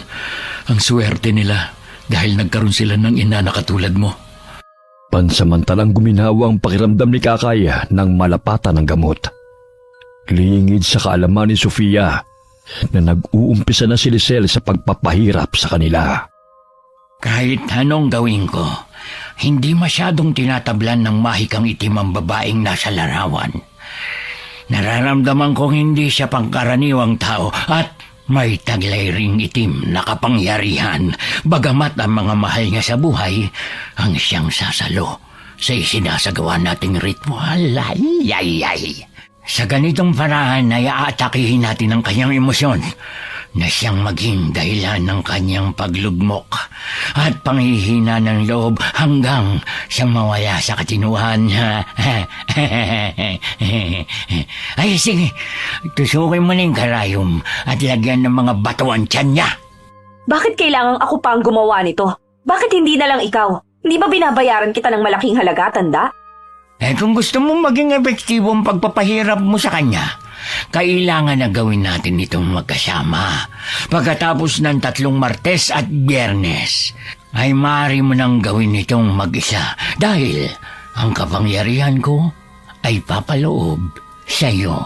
Ang swerte nila dahil nagkaroon sila ng ina na katulad mo.
Pansamantalang guminawa ang pakiramdam ni Kakay nang malapatan ng gamot. Lingid sa kaalaman ni Sofia na nag-uumpisa na si Lisel sa pagpapahirap sa kanila.
Kahit anong gawin ko, hindi masyadong tinatablan ng mahikang itim ang babaeng nasa larawan. Nararamdaman kong hindi siya pangkaraniwang tao at may taglay ring itim na kapangyarihan, bagamat ang mga mahal niya sa buhay ang siyang sasalo sa isinasagawa nating ritual. Ay. Sa ganitong paraan ay aatakihin natin ang kanyang emosyon na siyang maging dahilan ng kanyang paglugmok at panghihina ng loob hanggang siyang mawala sa katinuan. Ay sige, tusukin mo na yung karayom at lagyan ng mga bato ang tiyan niya.
Bakit kailangang ako pa ang gumawa nito? Bakit hindi na lang ikaw? Hindi ba binabayaran kita ng malaking halaga, tanda?
Kung gusto mong maging epektibo ang pagpapahirap mo sa kanya, kailangan na gawin natin itong magkasama. Pagkatapos ng 3 Martes at Biyernes, ay maaari mo nang gawin itong mag-isa dahil ang kapangyarihan ko ay papaloob sa iyo.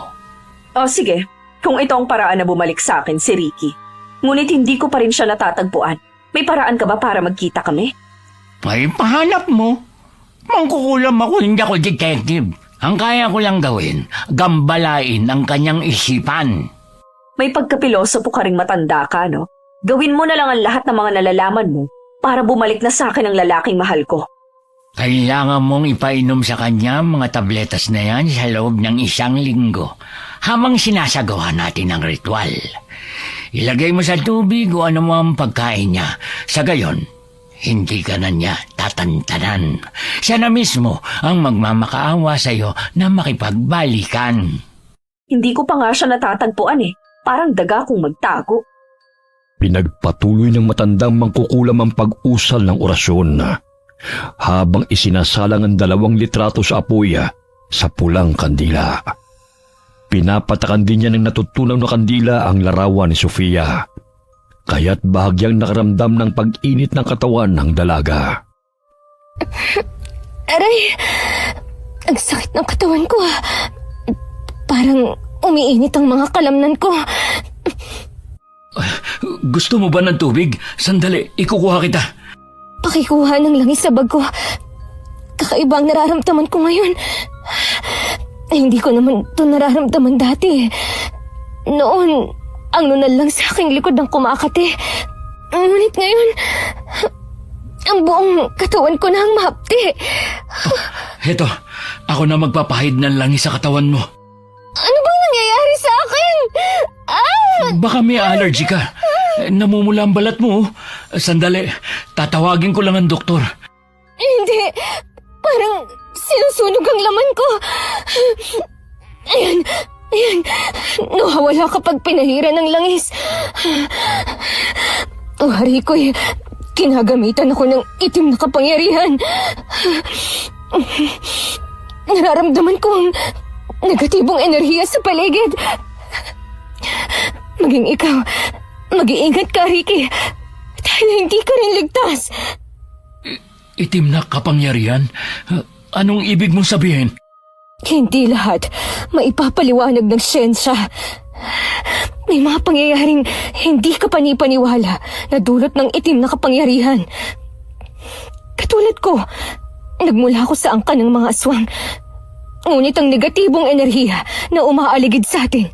O sige, kung ito ang paraan na bumalik sa akin si Ricky. Ngunit hindi ko pa rin siya natatagpuan. May paraan ka ba para magkita kami?
Ay pahanap mo. Mangkukulam ako, hindi ako detective. Ang kaya ko lang gawin, gambalain ang kanyang isipan.
May pagkapilosopo ka ring matanda ka, no? Gawin mo na lang ang lahat ng mga nalalaman mo para bumalik na sa akin ang lalaking mahal ko.
Kailangan mong ipainom sa kanya mga tabletas na yan sa loob ng 1 linggo habang sinasagawa natin ang ritual. Ilagay mo sa tubig o ano mo ang pagkain niya. Sa gayon, hindi ka na niya tatantanan. Siya na mismo ang magmamakaawa sa iyo na makipagbalikan.
Hindi ko pa nga siya natatagpuan eh. Parang daga kong magtago.
Pinagpatuloy ng matandang mangkukulam ang pag-usal ng orasyon habang isinasalang ang 2 litrato sa apoy sa pulang kandila. Pinapatakan din niya ng natutunaw na kandila ang larawan ni Sofia, kaya't bahagyang nakaramdam ng pag-init ng katawan ng dalaga.
Aray! Ang sakit ng katawan ko. Parang umiinit ang mga kalamnan ko.
Gusto mo ba ng tubig? Sandali, ikukuha kita.
Pakikuha ng langis sa bag ko. Kakaiba ang nararamdaman ko ngayon. Hindi ko naman ito nararamdaman dati. Noon, ang nunal lang sa aking likod ang kumakati. Ngunit ngayon, ang buong katawan ko na ang mahapti.
Heto, ako na magpapahid ng langis sa katawan mo.
Ano bang nangyayari sa akin?
Baka may allergy ka. Namumula ang balat mo. Sandali, tatawagin ko lang ang doktor.
Hindi. Parang sinusunog ang laman ko. Ayan. Nawawala kapag pinahira ng langis. Hari ko'y kinagamitan ako ng itim na kapangyarihan. Nararamdaman ko ang negatibong enerhiya sa paligid. Maging ikaw, mag-iingat ka, Ricky. Dahil hindi ka rin ligtas.
Itim na kapangyarihan? Anong ibig mong sabihin?
Hindi lahat maipapaliwanag ng siyensya. May mga pangyayaring hindi ka panipaniwala na dulot ng itim na kapangyarihan. Katulad ko, nagmula ako sa angkan ng mga aswang. Ngunit ang negatibong enerhiya na umaaligid sa atin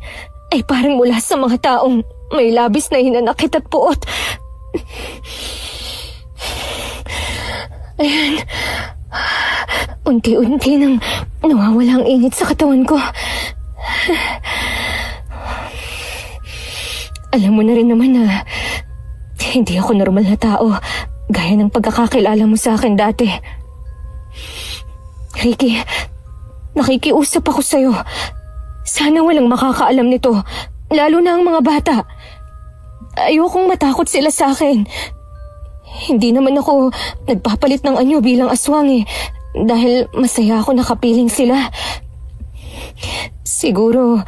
ay parang mula sa mga taong may labis na hinanakit at puot. Ayan. Unti-unti nang nawawala ang init sa katawan ko. Alam mo na rin naman na hindi ako normal na tao gaya ng pagkakakilala mo sa akin dati. Ricky, nakikiusap ako sa'yo. Sana walang makakaalam nito, lalo na ang mga bata. Ayokong matakot sila sa akin. Hindi naman ako nagpapalit ng anyo bilang aswang dahil masaya ako nakapiling sila. Siguro,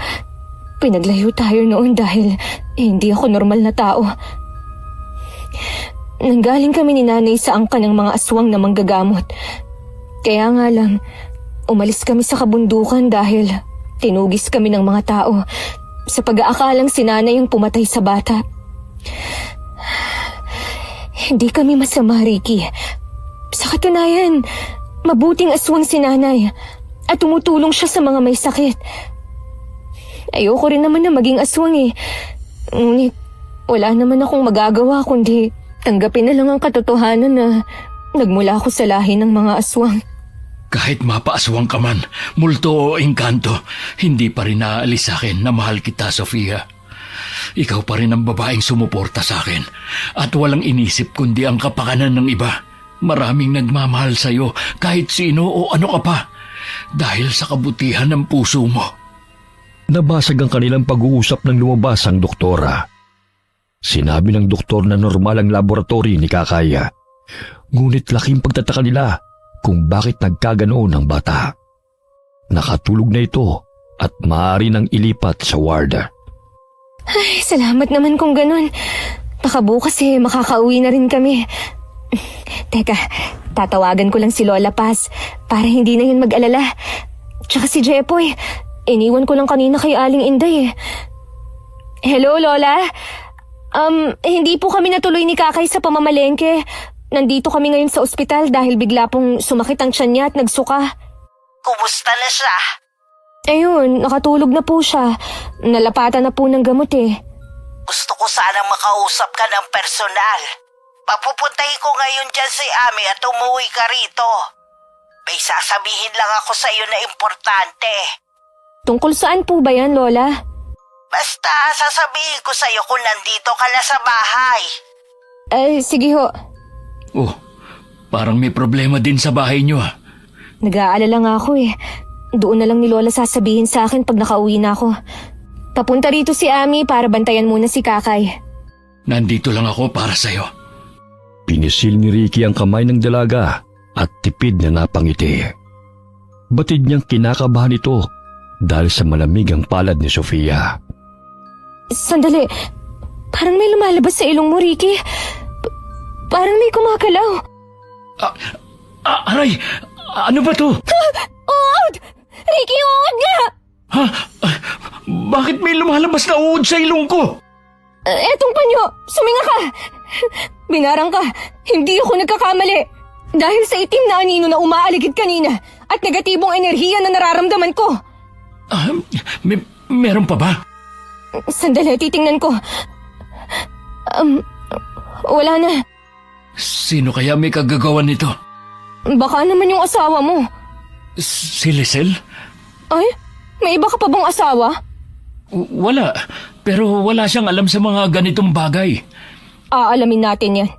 pinaglayo tayo noon dahil hindi ako normal na tao. Nanggaling kami ni nanay sa angkan ng mga aswang na manggagamot. Kaya nga lang, umalis kami sa kabundukan dahil tinugis kami ng mga tao sa pag-aakalang si nanay ang pumatay sa bata. Hindi kami masama, Ricky. Sa katunayan, mabuting aswang si nanay at tumutulong siya sa mga may sakit. Ayoko rin naman na maging aswang Ngunit wala naman akong magagawa kundi tanggapin na lang ang katotohanan na nagmula ako sa lahi ng mga aswang.
Kahit mapaaswang ka man, multo o engkanto, hindi pa rin naaalis sa akin na mahal kita, Sofia. Ikaw pa rin ang babaeng sumuporta sa akin at walang inisip kundi ang kapakanan ng iba. Maraming nagmamahal sa iyo kahit sino o ano ka pa dahil sa kabutihan ng puso mo.
Nabasag ang kanilang pag-uusap ng lumabas ang doktora. Sinabi ng doktor na normal ang laboratory ni Kakaya. Ngunit laking pagtataka nila kung bakit nagkaganoon ang bata. Nakatulog na ito at maaari nang ilipat sa ward.
Ay, salamat naman kung ganun. Baka bukas makakauwi na rin kami. Teka, tatawagan ko lang si Lola Paz para hindi na yun mag-alala. Tsaka si Jepoy, iniwan ko lang kanina kay Aling Inday Hello, Lola? Hindi po kami natuloy ni Kakay sa pamamalengke. nandito kami ngayon sa ospital dahil bigla pong sumakit ang tiyan niya at nagsuka.
Kumusta na siya?
Ayun, nakatulog na po siya. Nalapatan na po ng gamot eh.
Gusto ko sanang makausap ka ng personal. Papupuntahin ko ngayon dyan si Ami at umuwi ka rito. May sasabihin lang ako sa iyo na importante.
Tungkol saan po ba yan, Lola?
Basta sasabihin ko sa iyo kung nandito ka na sa bahay.
Sige ho.
Oh, parang may problema din sa bahay niyo ah.
Nag-aalala nga ako eh. Doon na lang ni Lola sasabihin sa akin pag nakauwi na ako. Papunta rito si Ami para bantayan muna si Kakay.
Nandito lang ako para sa'yo.
Pinisil ni Ricky ang kamay ng dalaga at tipid na napangiti. Batid niyang kinakabahan ito dahil sa malamig ang palad ni Sofia.
Sandali. Parang may lumalabas sa ilong mo, Ricky. Parang may kumakalaw.
Aray! Ano ba to?
Uod! Ricky, uod nga!
Ha? Bakit may lumalabas na uod sa ilong ko?
Etong panyo, suminga ka! Binarang ka, hindi ako nagkakamali. Dahil sa itim na anino na umaaligid kanina at negatibong enerhiya na nararamdaman ko.
Meron pa ba?
Sandali, titingnan ko. Wala na.
Sino kaya may kagagawan nito?
Baka naman yung asawa mo.
Si Lisel?
Ay, may iba ka pa bang asawa?
Wala. Pero wala siyang alam sa mga ganitong bagay.
Aalamin natin yan.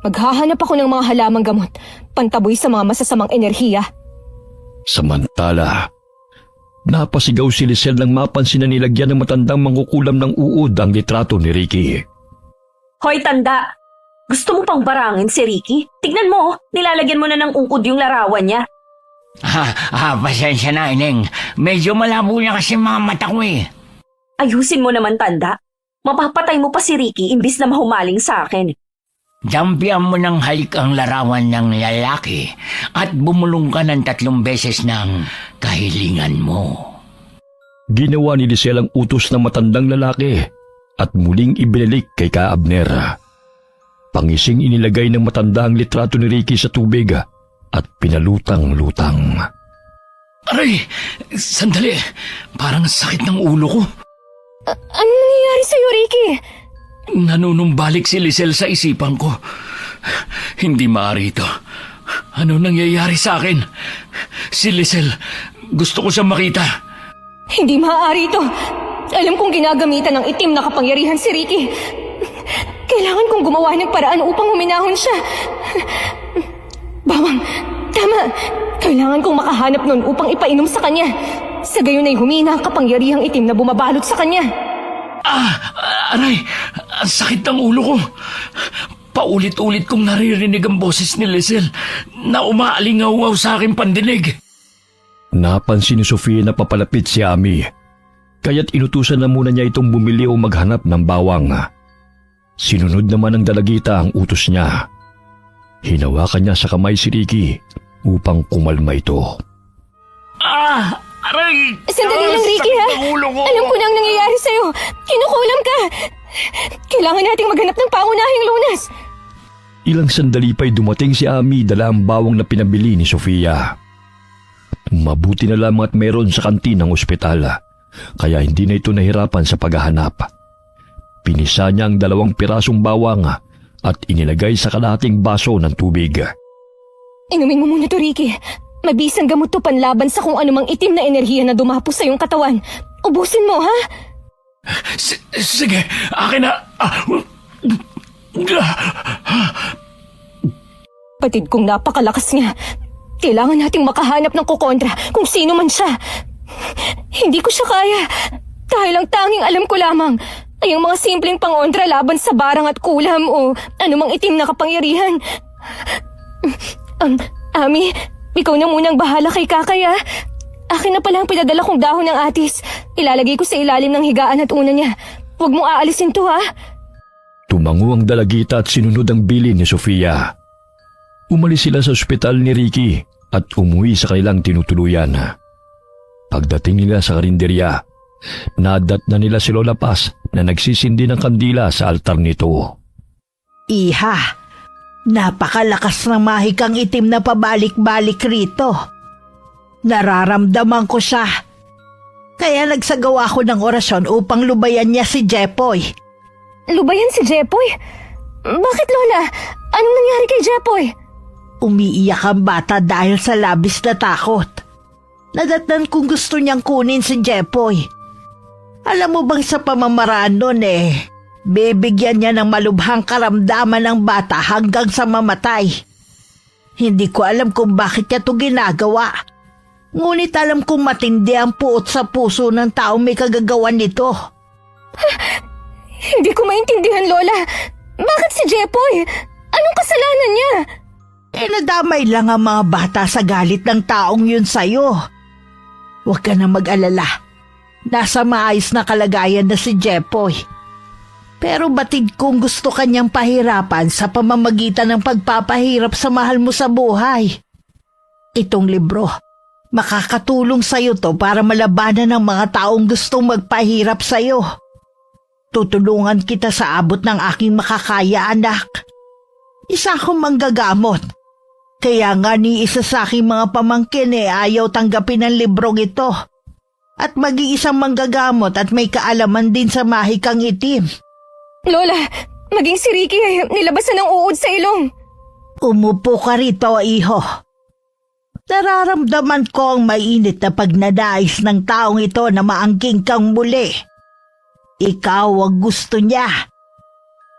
Maghahanap ako ng mga halamang gamot, pantaboy sa mga masasamang enerhiya.
Samantala, napasigaw si Lisel nang mapansin na nilagyan ng matandang mangkukulam ng uod ang litrato ni Ricky.
Hoy, tanda! Gusto mo pang barangin si Ricky? Tignan mo, nilalagyan mo na ng ungkod yung larawan niya.
Pasensya na, Ineng. Medyo malabo na kasi mga mata ko eh.
Ayusin mo naman, tanda. Mapapatay mo pa si Ricky imbis na mahumaling sa akin.
Dampian mo ng halik ang larawan ng lalaki at bumulong ka ng 3 beses ng kahilingan mo.
Ginawa ni Lisel ang utos ng matandang lalaki at muling ibinalik kay Ka Abner. Pangising inilagay ng matanda ang litrato ni Ricky sa tubig at pinalutang-lutang.
Aray! Sandali! Parang sakit ng ulo ko.
Ano nangyayari sa'yo, Ricky?
Nanunumbalik si Lisel sa isipan ko. Hindi maaari ito. Ano nangyayari sa akin? Si Lisel, gusto ko siyang makita.
Hindi maaari ito. Alam kong ginagamitan ng itim na kapangyarihan si Ricky. Kailangan kong gumawa ng paraan upang huminahon siya. Bawang, tama. Kailangan kong makahanap nun upang ipainom sa kanya. Sa gayon ay humina ang kapangyarihang itim na bumabalot sa kanya.
Aray! Ang sakit ng ulo ko. Paulit-ulit kong naririnig ang boses ni Lisel na umaalingaw sa aking pandinig.
Napansin ni Sofia na papalapit si Ami, kaya't inutusan na muna niya itong bumili o maghanap ng bawang. Sinunod naman ng dalagita ang utos niya. Hinawakan niya sa kamay si Ricky upang kumalma ito.
Aray!
Sandali lang, Ricky, ha? Alam ko na ang nangyayari sa'yo. Kinukulam ka. Kailangan nating maghanap ng pangunahing lunas.
Ilang sandali pa'y dumating si Ami dala ang bawang na pinabili ni Sofia. Mabuti na lamang at meron sa kantin ng ospital, kaya hindi na ito nahirapan sa paghahanap. Pinisa niya ang 2 pirasong bawang at inilagay sa kalahating baso ng tubig.
Inumin mo muna to, Ricky. Mabisang gamot to panlaban sa kung anumang itim na enerhiya na dumapo sa iyong katawan. Ubusin mo, ha?
Sige, akin na.
Patid kong napakalakas niya. Kailangan nating makahanap ng kukontra kung sino man siya. Hindi ko siya kaya. Dahil ang tanging alam ko lamang ay ang mga simpleng pangontra laban sa barang at kulam o anumang itim na kapangyarihan. Ami, ikaw na munang bahala kay Kakay, ha? Akin na pala ang pinadala kong dahon ng atis. Ilalagay ko sa ilalim ng higaan at una niya. Huwag mong aalisin to, ha?
Tumango ang dalagita at sinunod ang bilin ni Sofia. Umalis sila sa ospital ni Ricky at umuwi sa kanilang tinutuluyan. Pagdating nila sa karinderya, nadat na nila si Lola Paz na nagsisindi ng kandila sa altar nito.
Iha, Napakalakas ng mahikang itim na pabalik-balik rito. Nararamdaman ko siya. Kaya nagsagawa ako ng orasyon upang lubayan niya si Jepoy.
Lubayan si Jepoy? Bakit, Lola? Anong nangyari kay Jepoy?
Umiiyak ang bata dahil sa labis na takot. Nadatnan kung gusto niyang kunin si Jepoy. Alam mo bang sa pamamaraan nun bibigyan niya ng malubhang karamdaman ng bata hanggang sa mamatay. Hindi ko alam kung bakit niya ito ginagawa. Ngunit alam kong matindi ang puot sa puso ng taong may kagagawan nito.
Hindi ko maintindihan, Lola. Bakit si Jepoy? Anong kasalanan niya?
Nadamay lang ang mga bata sa galit ng taong yun sa'yo. Huwag ka na mag-alala. Nasa maayos na kalagayan na si Jepoy. Pero batid kong gusto kanyang pahirapan sa pamamagitan ng pagpapahirap sa mahal mo sa buhay. Itong libro, makakatulong sa'yo to para malabanan ng mga taong gustong magpahirap sa'yo. Tutulungan kita sa abot ng aking makakaya, anak. Isa akong manggagamot. Kaya nga ni isa sa aking mga pamangkin ayaw tanggapin ang librong ito. At mag-iisang manggagamot at may kaalaman din sa mahikang itim.
Lola, maging si Ricky nilabasan ng uod sa ilong.
Umupo ka rito, iho. Nararamdaman ko ang mainit na pagnanais ng taong ito na maangking kang muli. Ikaw ang gusto niya.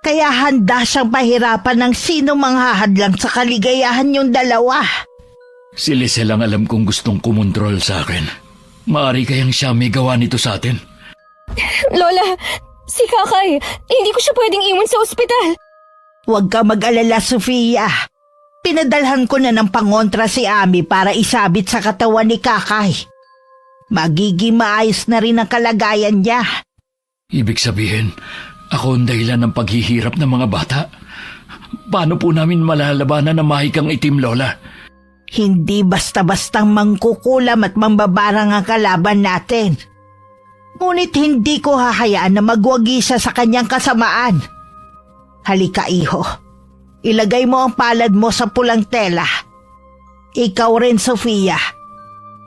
Kaya handa siyang pahirapan ng sino manghahadlang sa kaligayahan niyong dalawa.
Si Lisel ang alam kong gustong kumontrol sa akin. Maari kayang siya may gawa nito sa atin?
Lola, si Kakay, hindi ko siya pwedeng iwan sa ospital.
Huwag ka mag-alala, Sofia. Pinadalhan ko na ng pangontra si Ami para isabit sa katawan ni Kakay. Magiging maayos na rin ang kalagayan niya.
Ibig sabihin, ako ang dahilan ng paghihirap ng mga bata? Paano po namin malalabanan ang mahikang itim, Lola?
Hindi basta-bastang mangkukulam at mambabarang ang kalaban natin. Ngunit hindi ko hahayaan na magwagi siya sa kanyang kasamaan. Halika, iho. Ilagay mo ang palad mo sa pulang tela. Ikaw rin, Sofia.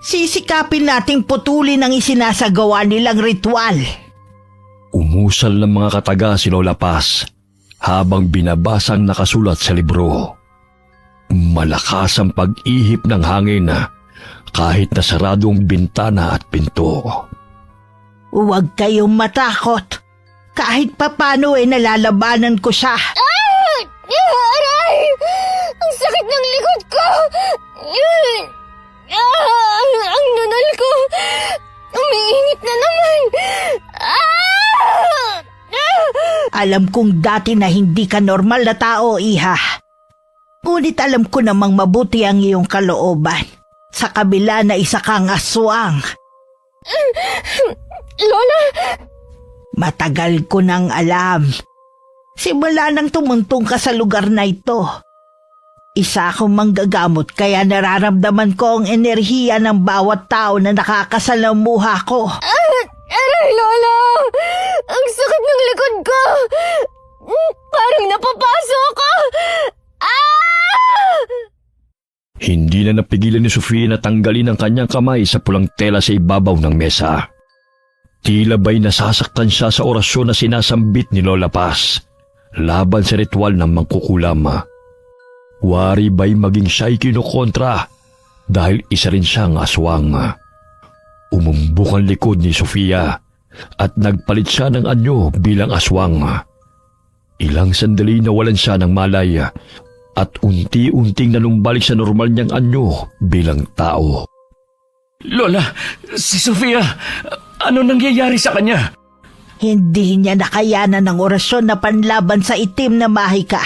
Sisikapin nating putulin ang isinasagawa nilang ritual.
Umusal ng mga kataga si Lola Paz habang binabasang nakasulat sa libro. Malakas ang pag-ihip ng hangin kahit nasarado ang bintana at pinto.
Huwag kayong matakot. Kahit papano nalalabanan ko siya.
Aray! Ang sakit ng likod ko! Ang nunal ko! Umiinit na naman!
Alam kong dati na hindi ka normal na tao, iha. Ngunit alam ko namang mabuti ang iyong kalooban. Sa kabila na isa kang aswang.
Lola!
Matagal ko nang alam. Simula nang tumuntong ka sa lugar na ito. Isa akong manggagamot kaya nararamdaman ko ang enerhiya ng bawat tao na nakakasalamuha ko.
Aray, Lola! Ang sakit ng likod ko! Parang napapaso ako!
Hindi na napigilan ni Sofia na tanggalin ang kanyang kamay sa pulang tela sa ibabaw ng mesa. Tila ba'y nasasaktan siya sa orasyon na sinasambit ni Lola Paz laban sa ritual ng mangkukulam. Wari ba'y maging siya'y kinukontra dahil isa rin siyang aswang. Umumbok ang likod ni Sofia at nagpalit siya ng anyo bilang aswang. Ilang sandali nawalan siya ng malay at unti-unting nanumbalik sa normal niyang anyo bilang tao.
Lola, si Sofia, ano nangyayari sa kanya?
Hindi niya nakayanan ng orasyon na panlaban sa itim na mahika.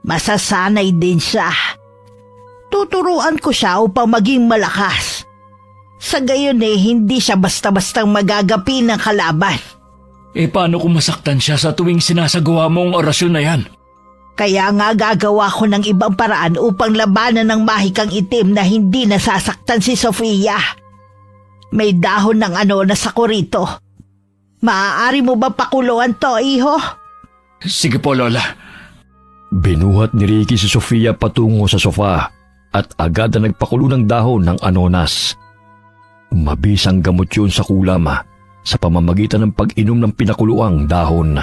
Masasanay din siya. Tuturuan ko siya upang maging malakas. Sa gayon hindi siya basta-bastang magagapi ng kalaban.
Paano kung masaktan siya sa tuwing sinasagawa mo ang orasyon na yan?
Kaya nga gagawa ko ng ibang paraan upang labanan ng mahikang itim na hindi nasasaktan si Sofia. May dahon ng na sako rito. Maaari mo ba pakuluan to, iho?
Sige po, Lola.
Binuhat ni Ricky si Sofia patungo sa sofa at agad na nagpakulo ng dahon ng anonas. Mabisang gamot yun sa kulam sa pamamagitan ng pag-inom ng pinakuluang dahon.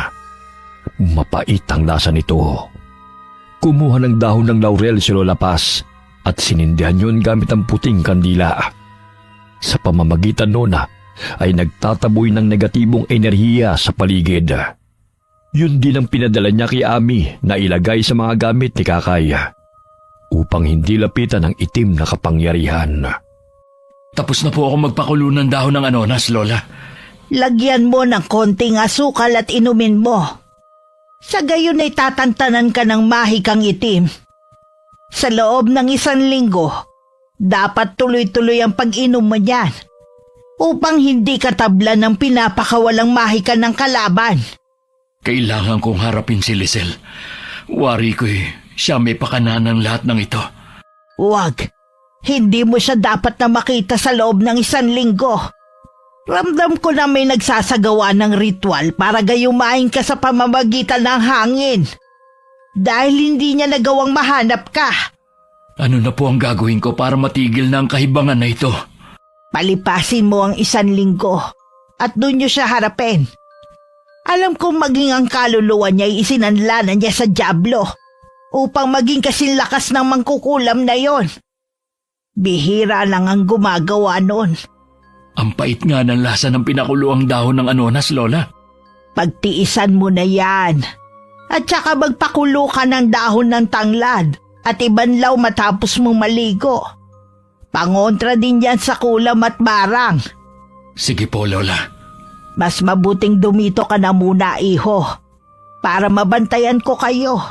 Mapait ang lasa nito. Kumuha ng dahon ng laurel si Lola Paz at sinindihan yun gamit ang puting kandila. Sa pamamagitan noon ay nagtataboy ng negatibong enerhiya sa paligid. Yun din ang pinadala niya kay Ami na ilagay sa mga gamit ni Kakay upang hindi lapitan ng itim na kapangyarihan.
Tapos na po ako magpakulo ng dahon ng anonas, Lola.
Lagyan mo ng konting asukal at inumin mo. Sa gayon ay tatantanan ka ng mahikang itim. Sa loob ng 1 linggo, dapat tuloy-tuloy ang pag-inom mo niyan upang hindi ka tablan ng pinapakawalang mahika ng kalaban.
Kailangan kong harapin si Lisel. Wari ko'y siya may pakanan ng lahat ng ito.
Huwag. Hindi mo siya dapat na makita sa loob ng 1 linggo. Ramdam ko na may nagsasagawa ng ritual para gayumain ka sa pamamagitan ng hangin. Dahil hindi niya nagawang mahanap ka.
Ano na po ang gagawin ko para matigil na ang kahibangan na ito?
Palipasin mo ang 1 linggo at doon niyo siya harapin. Alam kong maging ang kaluluwa niya ay isinanlanan niya sa dyablo upang maging kasing lakas ng mangkukulam na yon. Bihira lang ang gumagawa noon.
Ang pait nga ng lasa ng pinakuluang dahon ng anonas, Lola.
Pagtiisan mo na yan. At saka magpakulo ka ng dahon ng tanglad at ibanlaw matapos mong maligo. Pangontra din yan sa kulam at barang.
Sige po, Lola.
Mas mabuting dumito ka na muna, iho, para mabantayan ko kayo.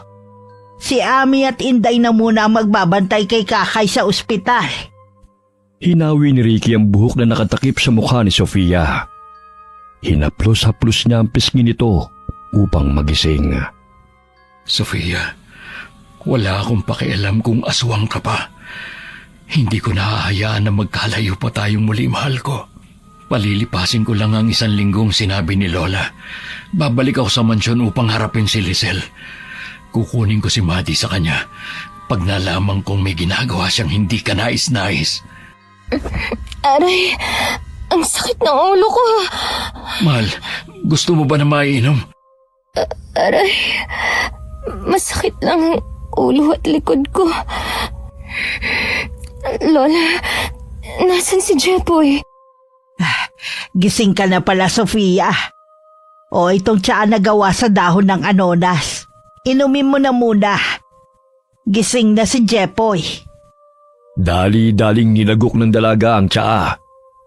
Si Ami at Inday na muna magbabantay kay Kakay sa ospital.
Hinawi ni Ricky ang buhok na nakatakip sa mukha ni Sofia. Hinaplos-haplos niya ang pisngi nito upang magising.
Sofia, wala akong pakialam kung aswang ka pa. Hindi ko nahahayaan na magkalayo pa tayong muli, mahal ko. Palilipasin ko lang ang 1 linggong sinabi ni Lola. Babalik ako sa mansyon upang harapin si Lisel. Kukunin ko si Maddie sa kanya pag nalaman kong may ginagawa siyang hindi kanais-nais.
Aray, ang sakit ng ulo ko.
Mahal, gusto mo ba na maiinom?
Aray, masakit lang ang ulo at likod ko. Lola, nasan si Jepoy?
Gising ka na pala, Sofia. O itong tsaa na gawa sa dahon ng anonas. Inumin mo na muna. Gising na si Jepoy.
Dali-daling nilagok ng dalaga ang tsaa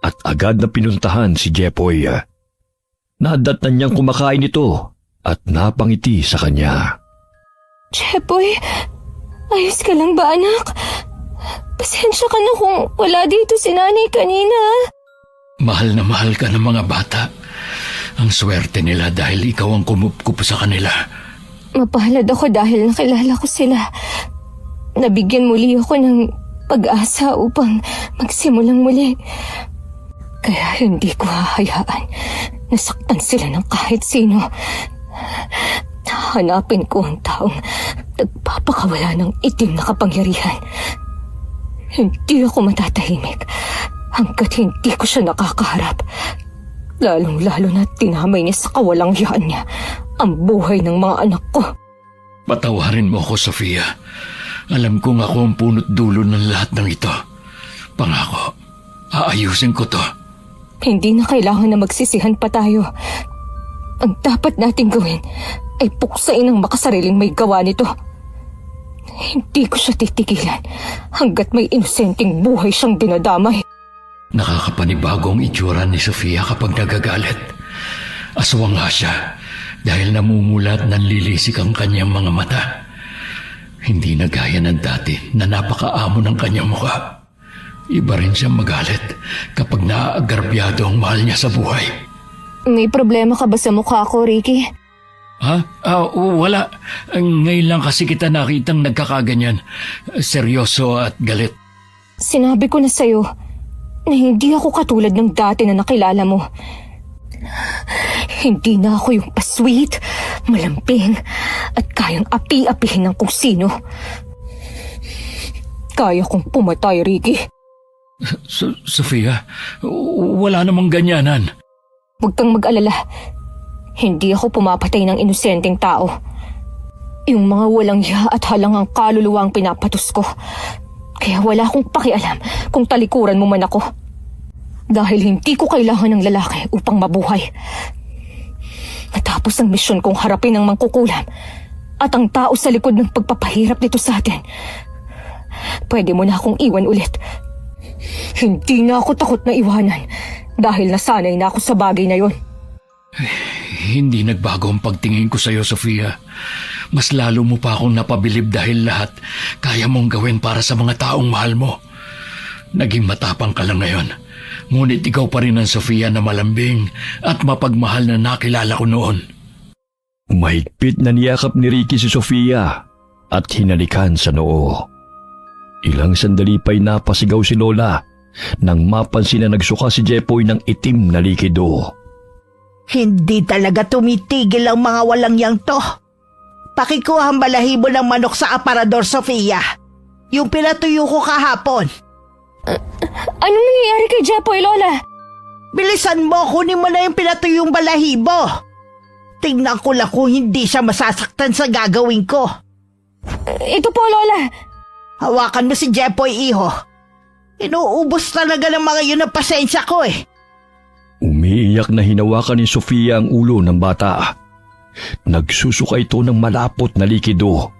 at agad na pinuntahan si Jepoy. Nadatnan niyang kumakain ito at napangiti sa kanya.
Jepoy, ayos ka lang ba, anak? Pasensya ka na kung wala dito si nanay kanina.
Mahal na mahal ka ng mga bata. Ang swerte nila dahil ikaw ang kumupkup sa kanila.
Mapalad ako dahil nakilala ko sila. Nabigyan muli ako ng pag-asa upang magsimulang muli. Kaya hindi ko hahayaan nasaktan sila ng kahit sino. Hanapin ko ang taong nagpapakawala ng itim na kapangyarihan. Hindi ako matatahimik hanggat hindi ko siya nakakaharap. Lalong-lalo na tinamay niya sa kawalang-yaan niya ang buhay ng mga anak ko.
Patawarin mo ako, Sofia. Alam kong ako ang punot dulo ng lahat ng ito. Pangako, aayusin ko to.
Hindi na kailangan na magsisihan pa tayo. Ang dapat nating gawin ay puksain ang makasariling may gawa nito. Hindi ko siya titigilan hanggat may inosenteng buhay siyang dinadamay.
Nakakapanibago ang itsura ni Sofia kapag nagagalit. Aswang nga siya dahil namumulat at nanlilisik ang kanyang mga mata. Hindi na gaya ng dati na napakaamo ng kanyang mukha. Iba rin siyang magalit kapag naaagarbyado ang mahal niya sa buhay.
May problema ka ba sa mukha ko, Ricky?
Ha? Wala. Ngayon lang kasi kita nakitang nagkakaganyan. Seryoso at galit.
Sinabi ko na sa'yo na hindi ako katulad ng dati na nakilala mo. Hindi na ako yung pasweet, malamping, at kayang api-apihin ng kung sino. Kaya kong pumatay, Ricky.
Sofia, wala namang ganyanan.
Huwag kang mag-alala. Hindi ako pumapatay ng inosenteng tao. Yung mga walang hiya at halangang kaluluwa ang pinapatos ko. Kaya wala akong pakialam kung talikuran mo man ako. Dahil hindi ko kailangan ng lalaki upang mabuhay. Matapos ang misyon kong harapin ang mangkukulam at ang tao sa likod ng pagpapahirap nito sa atin, pwede mo na akong iwan ulit. Hindi na ako takot na iwanan dahil nasanay na ako sa bagay na yon.
Hindi nagbago ang pagtingin ko sa'yo, Sofia. Mas lalo mo pa akong napabilib dahil lahat kaya mong gawin para sa mga taong mahal mo. Naging matapang ka lang ngayon. Ngunit ikaw pa rin ang Sofia na malambing at mapagmahal na nakilala ko noon.
Mahigpit na niyakap ni Ricky si Sofia at hinalikan sa noo. Ilang sandali pa'y napasigaw si Lola nang mapansin na nagsuka si Jepoy ng itim na likido.
Hindi talaga tumitigil ang mga walang yang to. Pakikuha ang balahibo ng manok sa aparador, Sofia. Yung pinatuyo ko kahapon.
Anong nangyayari kay Jepoy, Lola?
Bilisan mo, kunin mo na yung pinatuyong balahibo. Tingnan ko lang kung hindi siya masasaktan sa gagawin ko.
Ito po, Lola.
Hawakan mo si Jepoy, iho. Inuubos talaga ng mga yun ang pasensya ko eh.
Umiiyak na hinawakan ni Sofia ang ulo ng bata. Nagsusuka ito ng malapot na likido.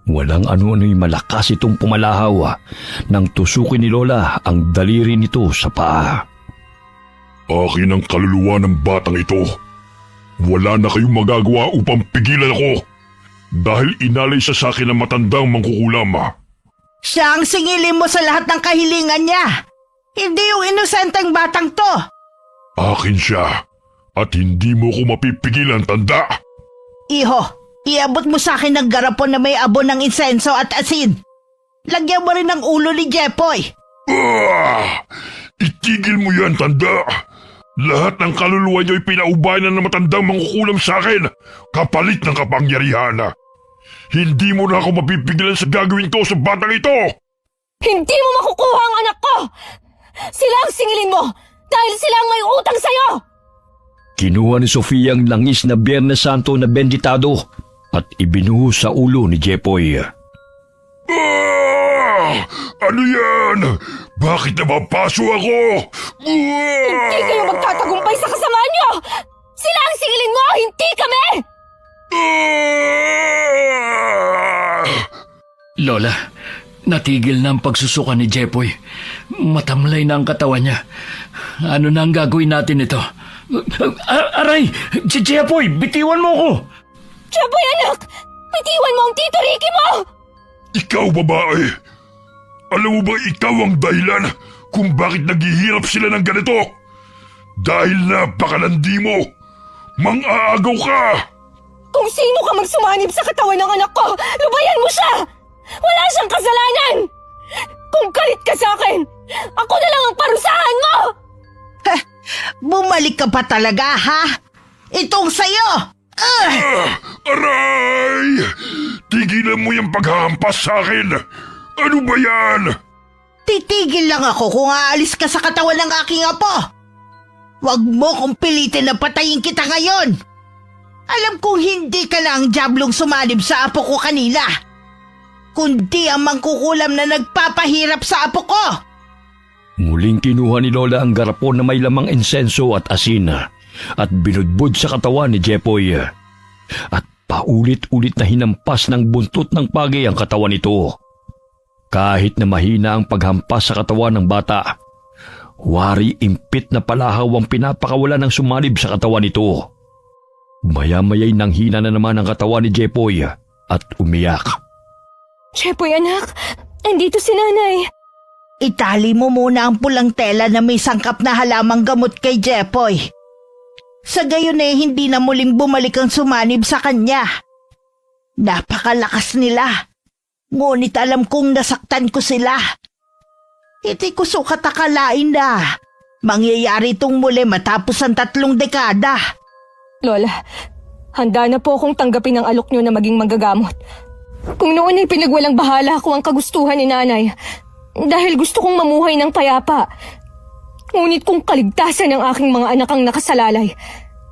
Walang ano-ano'y malakas itong pumalahaw nang tusukin ni Lola ang daliri nito sa paa.
Akin ang kaluluwa ng batang ito. Wala na kayong magagawa upang pigilan ako. Dahil inalay siya sa akin ng matandang mangkukulam.
Siya ang singilin mo sa lahat ng kahilingan niya. Hindi yung inosenteng batang to.
Akin siya. At hindi mo ko mapipigilan, tanda.
Iho, iabot mo sa akin ng garapon na may abon ng insenso at asin. Lagyan mo rin ng ulo ni Jepoy.
Itigil mo yan, tanda. Lahat ng kaluluwa niyo'y pinaubayan ng matandang mangkukulam sa akin, kapalit ng kapangyarihan. Hindi mo na ako mapipigilan sa gagawin ko sa batang ito!
Hindi mo makukuha ang anak ko! Sila ang singilin mo dahil sila ang may utang sa'yo!
Kinuha ni Sofia ang langis na Biyernes Santo na benditado at ibinuhos sa ulo ni Jepoy.
Ano yan? Bakit napapaso ako?
Hindi kayo magtatagumpay sa kasamaan niyo! Sila ang singilin mo, hindi kami!
Lola, natigil na ang pagsusuka ni Jepoy. Matamlay na ang katawan niya. Ano na ang gagawin natin ito? Aray! Si Jepoy, bitiwan mo ko!
Jepoy, anak! Bitiwan mo ang Tito Ricky mo!
Ikaw, babae! Alam mo ba ikaw ang dahilan kung bakit naghihirap sila ng ganito? Dahil napakalandi mo! Mang-aagaw ka!
Kung sino ka magsumanib sa katawan ng anak ko, lubayan mo siya! Wala siyang kasalanan! Kung galit ka sa akin, ako na lang ang parusahan mo!
Bumalik ka pa talaga, ha? Itong sayo!
Aray! Tigilan mo yung paghahampas sa akin! Ano ba yan?
Titigil lang ako kung aalis ka sa katawan ng aking apo. Huwag mo kong pilitin na patayin kita ngayon. Alam kong hindi ka lang diablong sumanib sa apo ko kanila, kundi ang mangkukulam na nagpapahirap sa apo ko.
Muling kinuha ni Lola ang garapon na may lamang insenso at asin at binudbud sa katawan ni Jepoy. At paulit-ulit na hinampas ng buntot ng pagi ang katawan nito. Kahit na mahina ang paghampas sa katawan ng bata, wari impit na palahaw ang pinapakawala ng sumanib sa katawan nito. Maya-maya'y nanghina na naman ang katawan ni Jepoy at umiyak.
Jepoy, anak, andito si nanay.
Itali mo muna ang pulang tela na may sangkap na halamang gamot kay Jepoy. Sa gayon hindi na muling bumalik ang sumanib sa kanya. Napakalakas nila. Ngunit alam kong nasaktan ko sila. Hindi ko sukat akalain na mangyayari itong muli matapos ang 3 dekada.
Lola, Handa na po akong tanggapin ang alok niyo na maging manggagamot. Kung noon ay pinagwalang bahala ko ang kagustuhan ni nanay dahil gusto kong mamuhay ng payapa. Ngunit kung kaligtasan ng aking mga anak ang nakasalalay,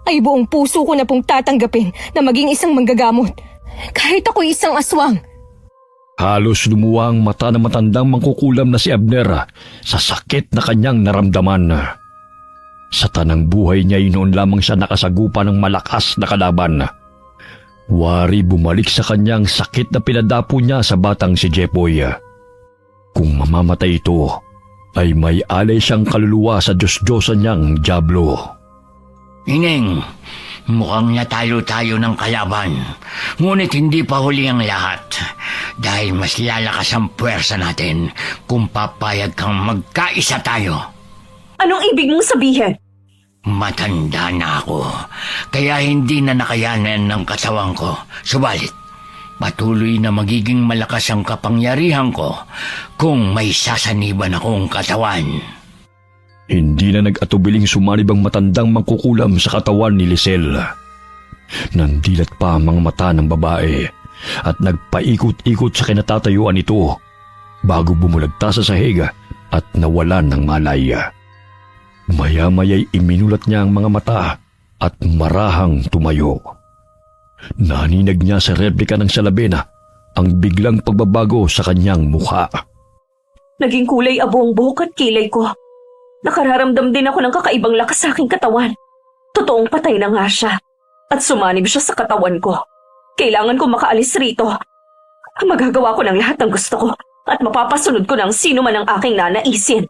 ay buong puso ko na pong tatanggapin na maging isang manggagamot. Kahit ako'y isang aswang.
Halos lumuwa ang mata ng matandang mangkukulam na si Abner sa sakit na kanyang naramdaman. Sa tanang buhay niya ay noon lamang siya nakasagupa ng malakas na kalaban. Wari bumalik sa kanyang sakit na pinadapo niya sa batang si Jepoy. Kung mamamatay ito, ay may alay siyang kaluluwa sa Diyos-Diyosan niyang Diablo.
Ineng, mukhang natalo tayo ng kalaban. Ngunit hindi pa huli ang lahat. Dahil mas lalakas ang puwersa natin kung papayag kang magkaisa tayo.
Anong ibig mong sabihin?
Matanda na ako, kaya hindi na nakayanan ng katawan ko. Subalit, patuloy na magiging malakas ang kapangyarihan ko kung may sasaniban akong katawan.
Hindi na nag-atubiling sumanib ang matandang mangkukulam sa katawan ni Lisel. Nandilat pa ang mga mata ng babae at nagpaikot-ikot sa kinatatayuan nito bago bumulagta sa sahig at nawalan ng malay. Maya-maya'y iminulat niya ang mga mata at marahang tumayo. Naninag niya sa replika ng salamin ang biglang pagbabago sa kanyang mukha.
Naging kulay abo ang buhok at kilay ko. Nakararamdam din ako ng kakaibang lakas sa aking katawan. Totoong patay na nga siya. At sumanib siya sa katawan ko. Kailangan ko makaalis rito. Magagawa ko ng lahat ng gusto ko at mapapasunod ko ng sino man ang aking nanaisin.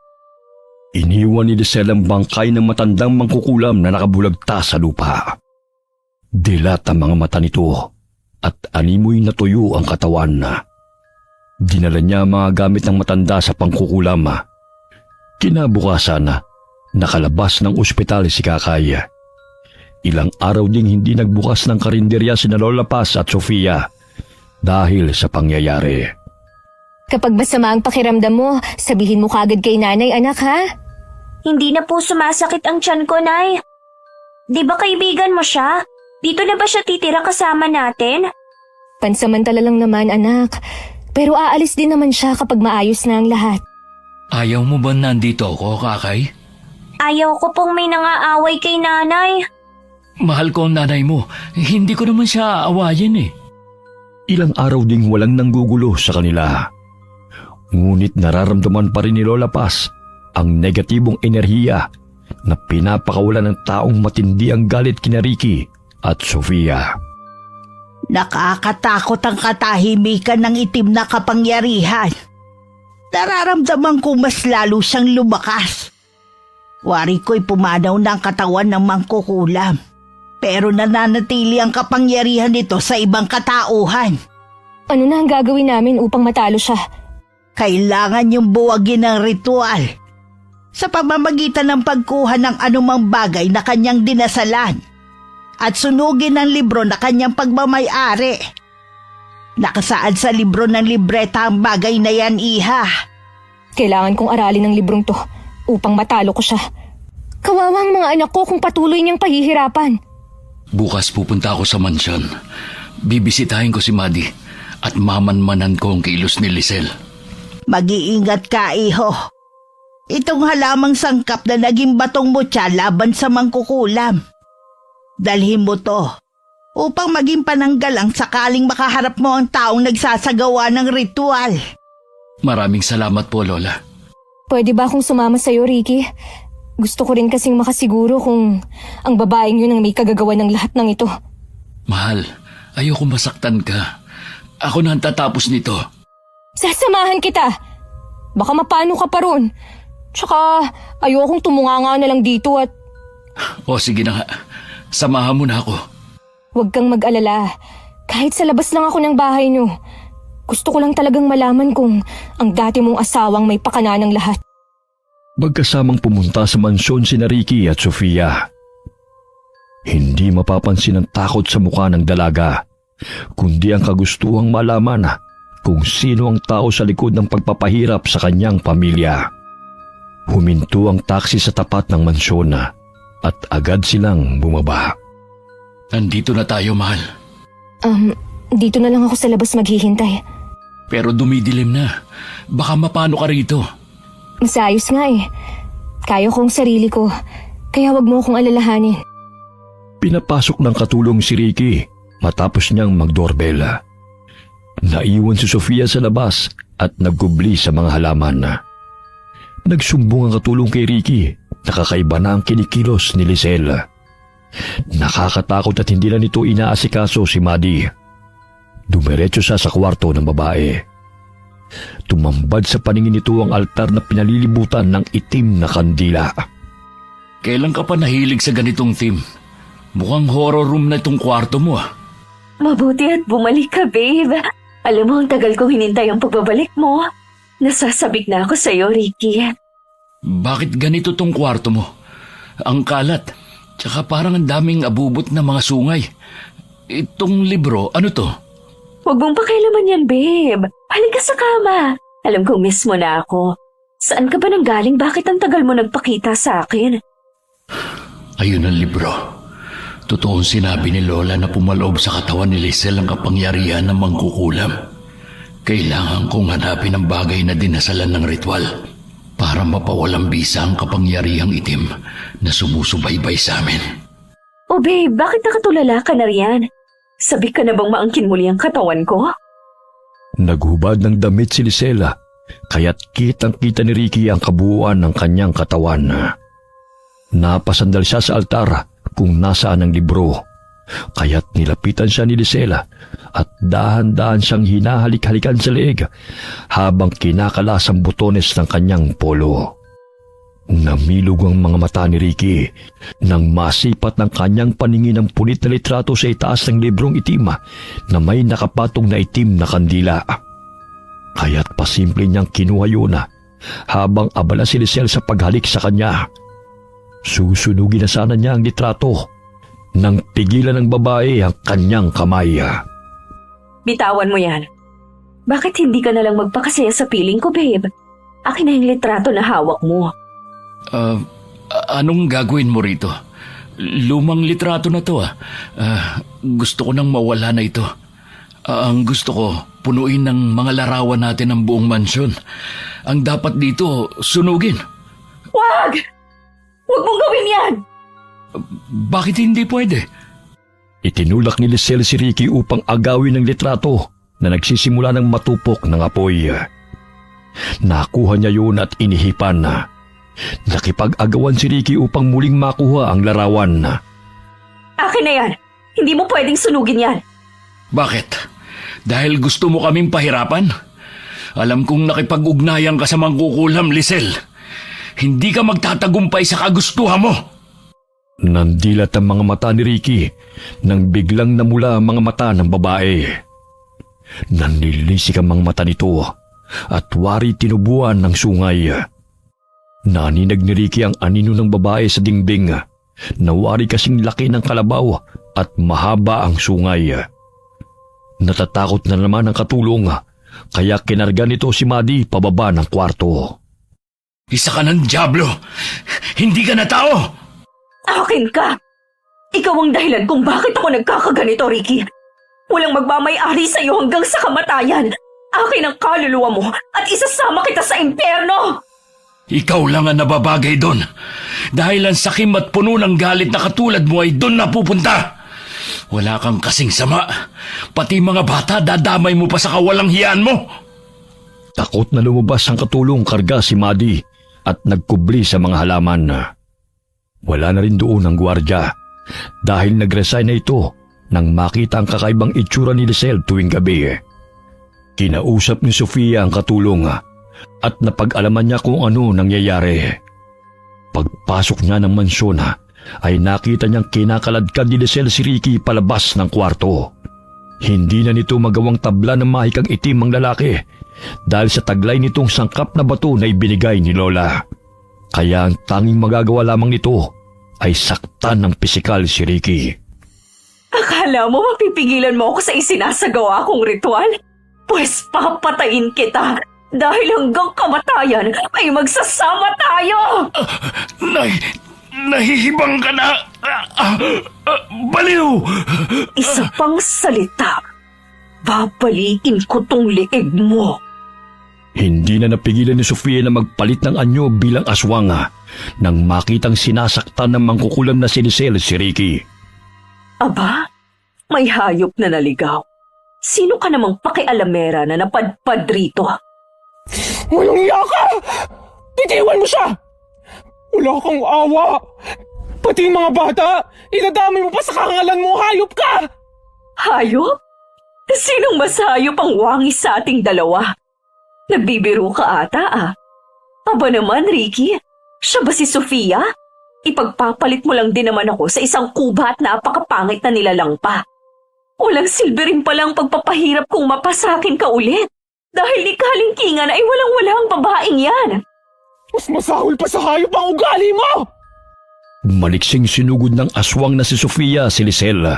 Iniwan ni Lisel ang bangkay ng matandang mangkukulam na nakabulagta sa lupa. Dilat ang mga mata nito at animoy natuyo ang katawan. Dinala niya ang mga gamit ng matanda sa pangkukulam. Kinabukasan, nakalabas ng ospital si Kakay. Ilang araw ding hindi nagbukas ng karinderya sina Lola Paz at Sofia dahil sa pangyayari.
Kapag masama ang pakiramdam mo, sabihin mo kagad kay nanay, anak, ha?
Hindi na po sumasakit ang tiyan ko, Nay. Di ba kaibigan mo siya? Dito na ba siya titira kasama natin?
Pansamantala lang naman, anak. Pero aalis din naman siya kapag maayos na ang lahat.
Ayaw mo ba nandito ako, Kakay?
Ayaw ko pong may nangaaway kay nanay.
Mahal ko ang nanay mo. Hindi ko naman siya aawayin eh.
Ilang araw ding walang nanggugulo sa kanila. Ngunit nararamdaman pa rin ni Lola Paz ang negatibong enerhiya na pinapakawalan ng taong matindi ang galit kina Ricky at Sofia.
Nakakatakot ang katahimikan ng itim na kapangyarihan. Nararamdaman ko mas lalo siyang lumakas. Wari ko'y pumanaw ng katawan ng mangkukulam. Pero nananatili ang kapangyarihan nito sa ibang katauhan.
Ano na ang gagawin namin upang matalo siya?
Kailangan yung buwagin ng ritual sa pamamagitan ng pagkuha ng anumang bagay na kanyang dinasalan at sunugin ang libro na kanyang pagmamay-ari. Nakasaad sa libro ng libreta ang bagay na yan, Iha.
Kailangan kong aralin ang librong to upang matalo ko siya. Kawawang mga anak ko kung patuloy niyang pahihirapan.
Bukas pupunta ako sa mansyon. Bibisitahin ko si Maddie at mamanmanan ko ang kilos ni Lisel.
Mag-iingat ka, Iho. Itong halamang sangkap na naging batong mutya laban sa mangkukulam. Dalhin mo to upang maging pananggalang sakaling makaharap mo ang taong nagsasagawa ng ritual.
Maraming salamat po, Lola.
Pwede ba akong sumama sa'yo, Ricky? Gusto ko rin kasing makasiguro kung ang babaeng yun ang may kagagawa ng lahat ng ito.
Mahal, ayoko masaktan ka. Ako na ang tatapos nito.
Sasamahan kita! Baka mapano ka pa ron. Tsaka ayokong tumunganga na lang dito at...
O sige na nga, samahan mo na ako.
Huwag kang mag-alala. Kahit sa labas lang ako ng bahay niyo. Gusto ko lang talagang malaman kung ang dati mong asawang may pakana ng lahat.
Magkasamang pumunta sa mansyon sina Ricky at Sofia. Hindi mapapansin ang takot sa mukha ng dalaga, kundi ang kagustuhang malaman kung sino ang tao sa likod ng pagpapahirap sa kanyang pamilya. Huminto ang taksi sa tapat ng mansyon at agad silang bumaba.
Nandito na tayo, mahal.
Dito na lang ako sa labas maghihintay.
Pero dumidilim na. Baka mapano ka rito.
Masayos nga eh. Kaya ko ang sarili ko. Kaya wag mo akong alalahanin.
Pinapasok ng katulong si Ricky matapos niyang mag-doorbell. Naiwan si Sofia sa labas at nagkubli sa mga halaman. Nagsumbong ang katulong kay Ricky. Nakakaiba na ang kinikilos ni Lisel. Nakakatakot at hindi na nito inaasikaso si Maddie. Dumiretso siya sa kwarto ng babae. Tumambad sa paningin nito ang altar na pinalilibutan ng itim na kandila.
Kailan ka pa nahilig sa ganitong theme? Mukhang horror room na itong kwarto mo ah.
Mabuti at bumalik ka, babe. Alam mo, ang tagal kong hinintay ang pagbabalik mo. Nasasabik na ako sa'yo, Ricky.
Bakit ganito tong kwarto mo? Ang kalat. Tsaka parang ang daming abubot na mga sungay. Itong libro, ano to?
Huwag mong pakialaman yan, babe. Halika sa kama. Alam kong miss mo na ako. Saan ka ba nanggaling? Bakit ang tagal mo nagpakita sa akin?
Ayun ang libro. Totoong sinabi ni Lola na pumaloob sa katawan ni Lisel ang kapangyarihan ng mangkukulam. Kailangan kong hanapin ang bagay na dinasalan ng ritual para mapawalang bisa ang kapangyarihang itim na sumusubaybay sa amin.
Oh babe, bakit nakatulala ka na riyan? Sabi ka na bang maangkin muli ang katawan ko?
Naghubad ng damit si Lisela, kaya't kitang-kita ni Ricky ang kabuuan ng kanyang katawan. Napasandal siya sa altar kung nasaan ang libro, kaya't nilapitan siya ni Lisela at dahan-dahan siyang hinahalik-halikan sa leeg habang kinakalas ang butones ng kanyang polo. Namilog ang mga mata ni Ricky nang masipat ng kanyang paningin ang punit na litrato sa itaas ng librong itim na may nakapatong na itim na kandila. Kaya't pasimple niyang kinuha yun habang abala si Lisel sa paghalik sa kanya. Susunugin na sana niya ang litrato nang pigilan ng babae ang kanyang kamay.
Bitawan mo yan. Bakit hindi ka nalang magpakasaya sa piling ko, babe? Akin na yung litrato na hawak mo.
Anong gagawin mo rito? Lumang litrato na to ah. Gusto ko nang mawala na ito. Ang gusto ko, punuin ng mga larawan natin ang buong mansyon. Ang dapat dito, sunugin.
Wag! Huwag mong gawin yan!
Bakit hindi pwede?
Itinulak ni Lisel si Ricky upang agawin ang litrato na nagsisimula ng matupok ng apoy. Nakuha niya yun at inihipan. Nakipag-agawan si Ricky upang muling makuha ang larawan.
Akin na yan! Hindi mo pwedeng sunugin yan!
Bakit? Dahil gusto mo kaming pahirapan? Alam kong nakipag-ugnayan ka sa mangkukulam, Lisel. Hindi ka magtatagumpay sa kagustuhan mo.
Nandilat ang mga mata ni Ricky nang biglang namula ang mga mata ng babae. Nanilisik ang mga mata nito at wari tinubuan ng sungay. Naninag ni Ricky ang anino ng babae sa dingbing na wari kasing laki ng kalabaw at mahaba ang sungay. Natatakot na naman ang katulong kaya kinarga nito si Maddie pababa ng kwarto.
Isa ka ng dyablo! Hindi ka na tao!
Akin ka! Ikaw ang dahilan kung bakit ako nagkakaganito, Ricky. Walang magmamay-ari sa iyo hanggang sa kamatayan. Akin ang kaluluwa mo at isasama kita sa impyerno!
Ikaw lang ang nababagay doon. Dahil ang sakim at puno ng galit na katulad mo ay doon napupunta. Wala kang kasing sama. Pati mga bata dadamay mo pa sa kawalang hiyaan mo.
Takot na lumabas ang katulong karga si Maddie at nagkubli sa mga halaman. Wala na rin doon ang gwardya dahil nag-resign na ito nang makita ang kakaibang itsura ni Lisel tuwing gabi. Kinausap ni Sofia ang katulong at napag-alaman niya kung ano nangyayari. Pagpasok niya ng mansyon ay nakita niyang kinakaladkad ni Lisel si Ricky palabas ng kwarto. Hindi na nito magawang tabla ng mahikang itim ang lalaki dahil sa taglay nitong sangkap na bato na ibinigay ni Lola. Kaya ang tanging magagawa lamang nito ay saktan ng pisikal si Ricky.
Akala mo mapipigilan mo ako sa isinasagawa kong ritual? Pues papatayin kita dahil hanggang kamatayan ay magsasama tayo!
Nahihibang ka na! Baliw!
Isa pang salita. Babaliin ko tong leeg mo.
Hindi na napigilan ni Sofia na magpalit ng anyo bilang aswang nang makitang sinasaktan ng mangkukulam na si Lisel si Ricky.
Aba, may hayop na naligaw. Sino ka namang pakialamera na napadpad rito?
Walang iya ka! Bitiwan mo siya! Wala kang awa! Pati yung mga bata, idadami mo pa sa kangalan mo, hayop ka!
Hayop? Sinong mas hayop ang wangis sa ating dalawa? Nagbibiro ka ata Aba naman, Ricky. Siya ba si Sofia? Ipagpapalit mo lang din naman ako sa isang kuba at napakapangit na nilalang pa. Walang silbi rin palang pagpapahirap kung mapasakin ka ulit. Dahil ni kalingkingan ay walang-wala ang babaeng yan.
Mas masahol pa sa hayop ang ugali mo!
Maliksing sinugod ng aswang na si Sofia si Lisel.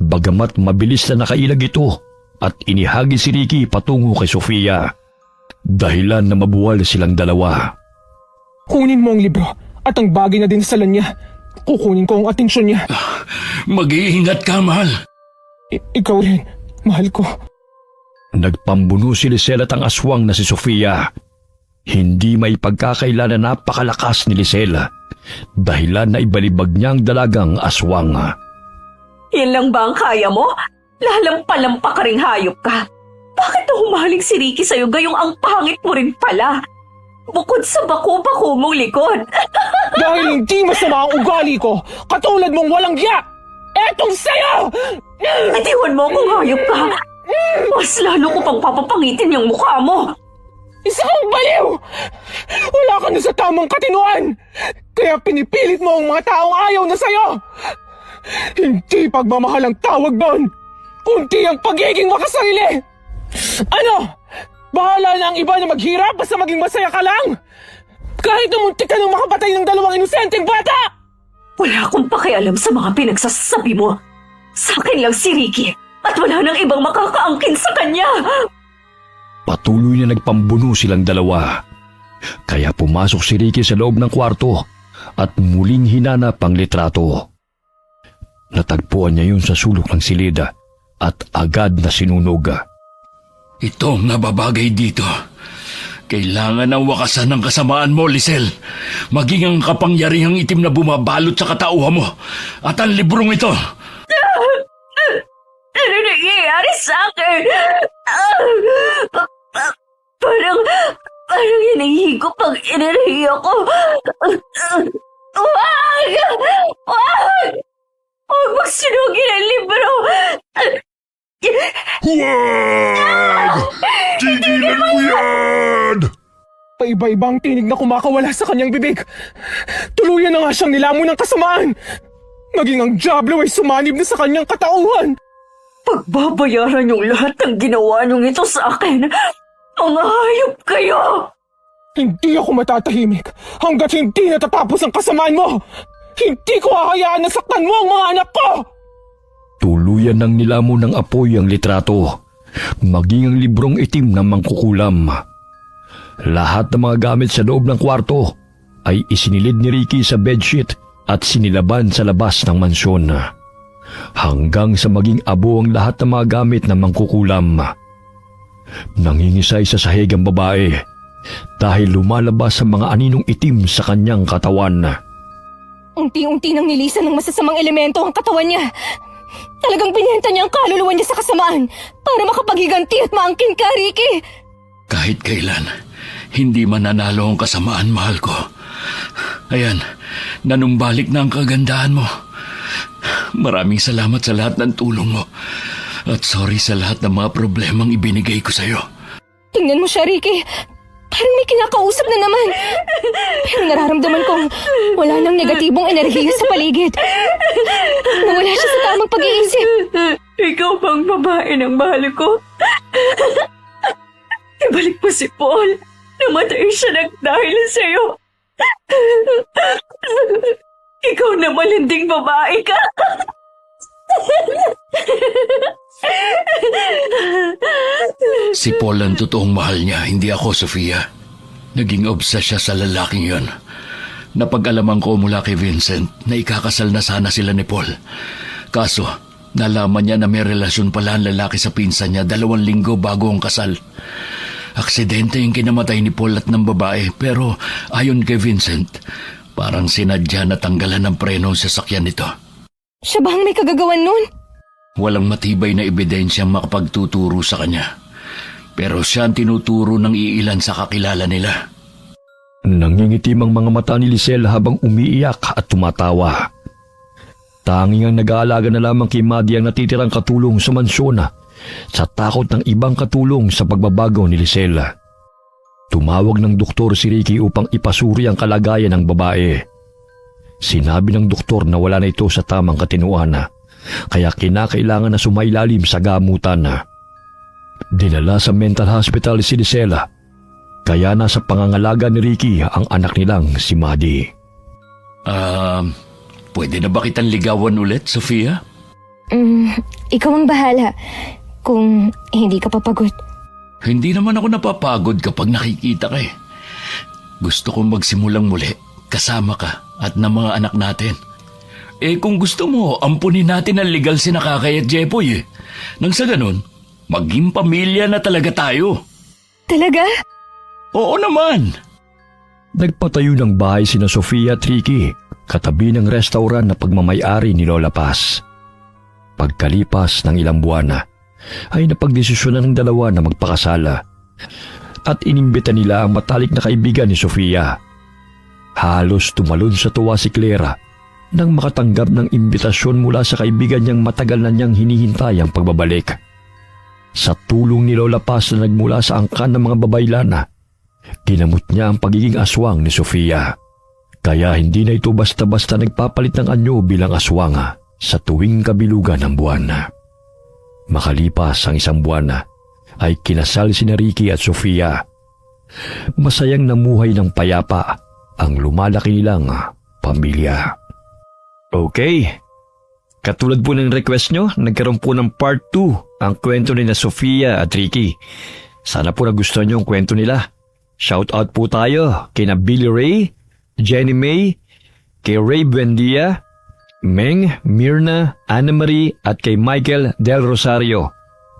Bagamat mabilis na nakailag ito at inihagi si Ricky patungo kay Sofia. Dahilan na mabuwal silang dalawa.
Kunin mo ang libro at ang bagay na dinasalan niya. Kukunin ko ang atensyon niya.
Mag-iingat ka, mahal.
Ikaw rin, mahal ko.
Nagpambuno si Lisel at ang aswang na si Sofia. Hindi may pagkakaila na napakalakas ni Lisel. Dahilan na ibalibag niya ang dalagang aswang.
Yan lang ba ang kaya mo? Lalampalampa ka ring hayop ka. Bakit na humaling si Ricky sa'yo gayong ang pangit mo rin pala? Bukod sa bako-bako mong likod.
Dahil hindi masama ang ugali ko, katulad mong walang giya! Etong sa'yo!
Bitiwan mo kung hayop ka. Mas lalo ko pang papapangitin yung mukha mo.
Isa kang baliw! Wala ka na sa tamang katinuan! Kaya pinipilit mo ang mga taong ayaw na sa'yo! Hindi pagmamahal ang tawag doon! Kunti ang pagiging makasarili! Ano? Bahala na ang iba na maghirap basta maging masaya ka lang! Kahit namuntik ka nang makapatay ng dalawang inosenteng bata!
Wala akong pakialam sa mga pinagsasabi mo. Sa akin lang si Ricky at wala nang ibang makakaangkin sa kanya.
Patuloy na nagpambuno silang dalawa. Kaya pumasok si Ricky sa loob ng kwarto at muling hinanap ang litrato. Natagpuan niya yun sa sulok ng silid at agad na sinunog.
Ito ang nababagay dito. Kailangan ng wakasan ng kasamaan mo, Lisel. Maging ang kapangyarihang itim na bumabalot sa katauhan mo. At ang librong ito.
Ano nangyayari sa akin? Parang hinihigop ang enerhiya ko. Wag! Wag! Huwag magsunugin ang libro!
Huwag! Tigilan mo yan! Paiba-ibang tinig na kumakawala sa kanyang bibig. Tuluyan na nga siyang nilamon ng kasamaan. Maging ang Diablo ay sumanib na sa kanyang katauhan.
Pagbabayaran yung lahat ng ginawa niyong ito sa akin. Mga hayop kayo!
Hindi ako matatahimik hanggat hindi natatapos ang kasamaan mo. Hindi ko hahayaan na saktan mo ang mga anak ko!
Tuluyan ng nilamon ng apoy ang litrato, maging ang librong itim na mangkukulam. Lahat ng mga gamit sa loob ng kwarto ay isinilid ni Ricky sa bedsheet at sinilaban sa labas ng mansyon. Hanggang sa maging abo ang lahat ng mga gamit na mangkukulam. Nangingisay sa sahig ang babae dahil lumalabas ang mga aninong itim sa kanyang katawan.
Unti-unti nang nilisan ng masasamang elemento ang katawan niya. Talagang binenta niya ang kaluluwa niya sa kasamaan para makapaghiganti at maangkin ka, Ricky.
Kahit kailan, hindi mananalo ang kasamaan, mahal ko. Ayan, nanumbalik na ang kagandahan mo. Maraming salamat sa lahat ng tulong mo. At sorry sa lahat ng mga problemang ibinigay ko sa'yo.
Tingnan mo siya, Ricky. Parang may kinakausap na naman. Pero nararamdaman kong wala nang negatibong enerhiya sa paligid. Nawala siya sa tamang pag-iisip.
Ikaw bang babae ng mahal ko? Ibalik mo si Paul. Namatay siya ng dahil sa'yo. Ikaw na malinding babae ka.
Si Paul ang totoong mahal niya, hindi ako, Sofia. Naging obsessed siya sa lalaking yon. Napag-alaman ko mula kay Vincent na ikakasal na sana sila ni Paul. Kaso, nalaman niya na may relasyon pala ang lalaki sa pinsan niya 2 linggo bago ang kasal. Aksidente yung kinamatay ni Paul at ng babae, pero ayon kay Vincent, parang sinadya na tanggalan ng preno sa sasakyan nito.
Siya ba ang may kagagawan nun?
Walang matibay na ebidensyang makapagtuturo sa kanya. Pero siya ang tinuturo ng iilan sa kakilala nila.
Nangingitim ang mga mata ni Lisel habang umiiyak at tumatawa. Tanging ang nag-aalaga na lamang kay Maddie ang natitirang katulong sa mansyon sa takot ng ibang katulong sa pagbabago ni Lisel. Tumawag ng doktor si Ricky upang ipasuri ang kalagayan ng babae. Sinabi ng doktor na wala na ito sa tamang katinuan, kaya kinakailangan na sumailalim sa gamutan. Dinala sa mental hospital si Lisela, kaya nasa pangangalaga ni Ricky ang anak nilang si Maddie.
Pwede na ba kitang ligawan ulit, Sofia?
Ikaw ang bahala kung hindi ka papagod.
Hindi naman ako napapagod kapag nakikita ka eh. Gusto kong magsimulang muli, kasama ka at ng mga anak natin. Kung gusto mo, ampunin natin ang legal si Nakakay at Jepoy eh. Nang sa ganun, maging pamilya na talaga tayo.
Talaga?
Oo naman.
Nagpatayo ng bahay sina Sofia at Ricky, katabi ng restaurant na pagmamayari ni Lola Paz. Pagkalipas ng ilang buwan ay napagdesisyonan ng dalawa na magpakasala at inimbita nila ang matalik na kaibigan ni Sofia. Halos tumalon sa tuwa si Clara nang makatanggap ng imbitasyon mula sa kaibigan niyang matagal na niyang hinihintay ang pagbabalik. Sa tulong ni Lola Paz na nagmula sa angkan ng mga babaylana, ginamot niya ang pagiging aswang ni Sofia. Kaya hindi na ito basta-basta nagpapalit ng anyo bilang aswang sa tuwing kabilugan ng buwan. Makalipas ang 1 buwan ay kinasal sina Ricky at Sofia. Masayang namuhay ng payapa ang lumalaki nilang pamilya. Okay. Katulad po ng request nyo, nagkaroon po ng part 2 ang kwento ni na Sofia at Ricky. Sana po nagustuhan nyo ang kwento nila. Shout out po tayo kina Billy Ray, Jenny May, kay Ray Buendia, Meng, Mirna, Anna Marie at kay Michael Del Rosario.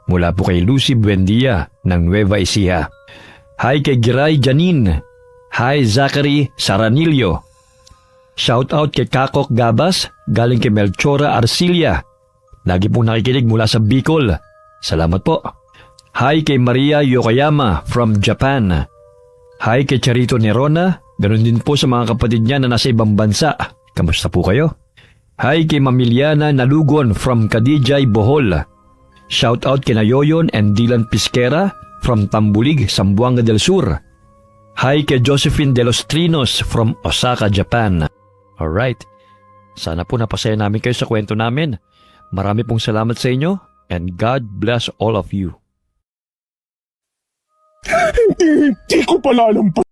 Mula po kay Lucy Buendia ng Nueva Ecija. Hi kay Giray Janine. Hi Zachary Saranillo. Shout out kay Kakok Gabas, galing kay Melchora Arcilia. Lagi pong nakikinig mula sa Bicol. Salamat po. Hi kay Maria Yokoyama from Japan. Hi kay Charito Nerona, ganun din po sa mga kapatid niya na nasa ibang bansa. Kamusta po kayo? Hi kay Mamiliana Nalugon from Kadijay, Bohol. Shout out kay Nayoyon and Dylan Pisquera from Tambulig, Zamboanga del Sur. Hi kay Josephine De Los Trinos from Osaka, Japan. Alright, sana po napasaya namin kayo sa kwento namin. Marami pong salamat sa inyo and God bless all of you.
Hindi ko pala alam pa.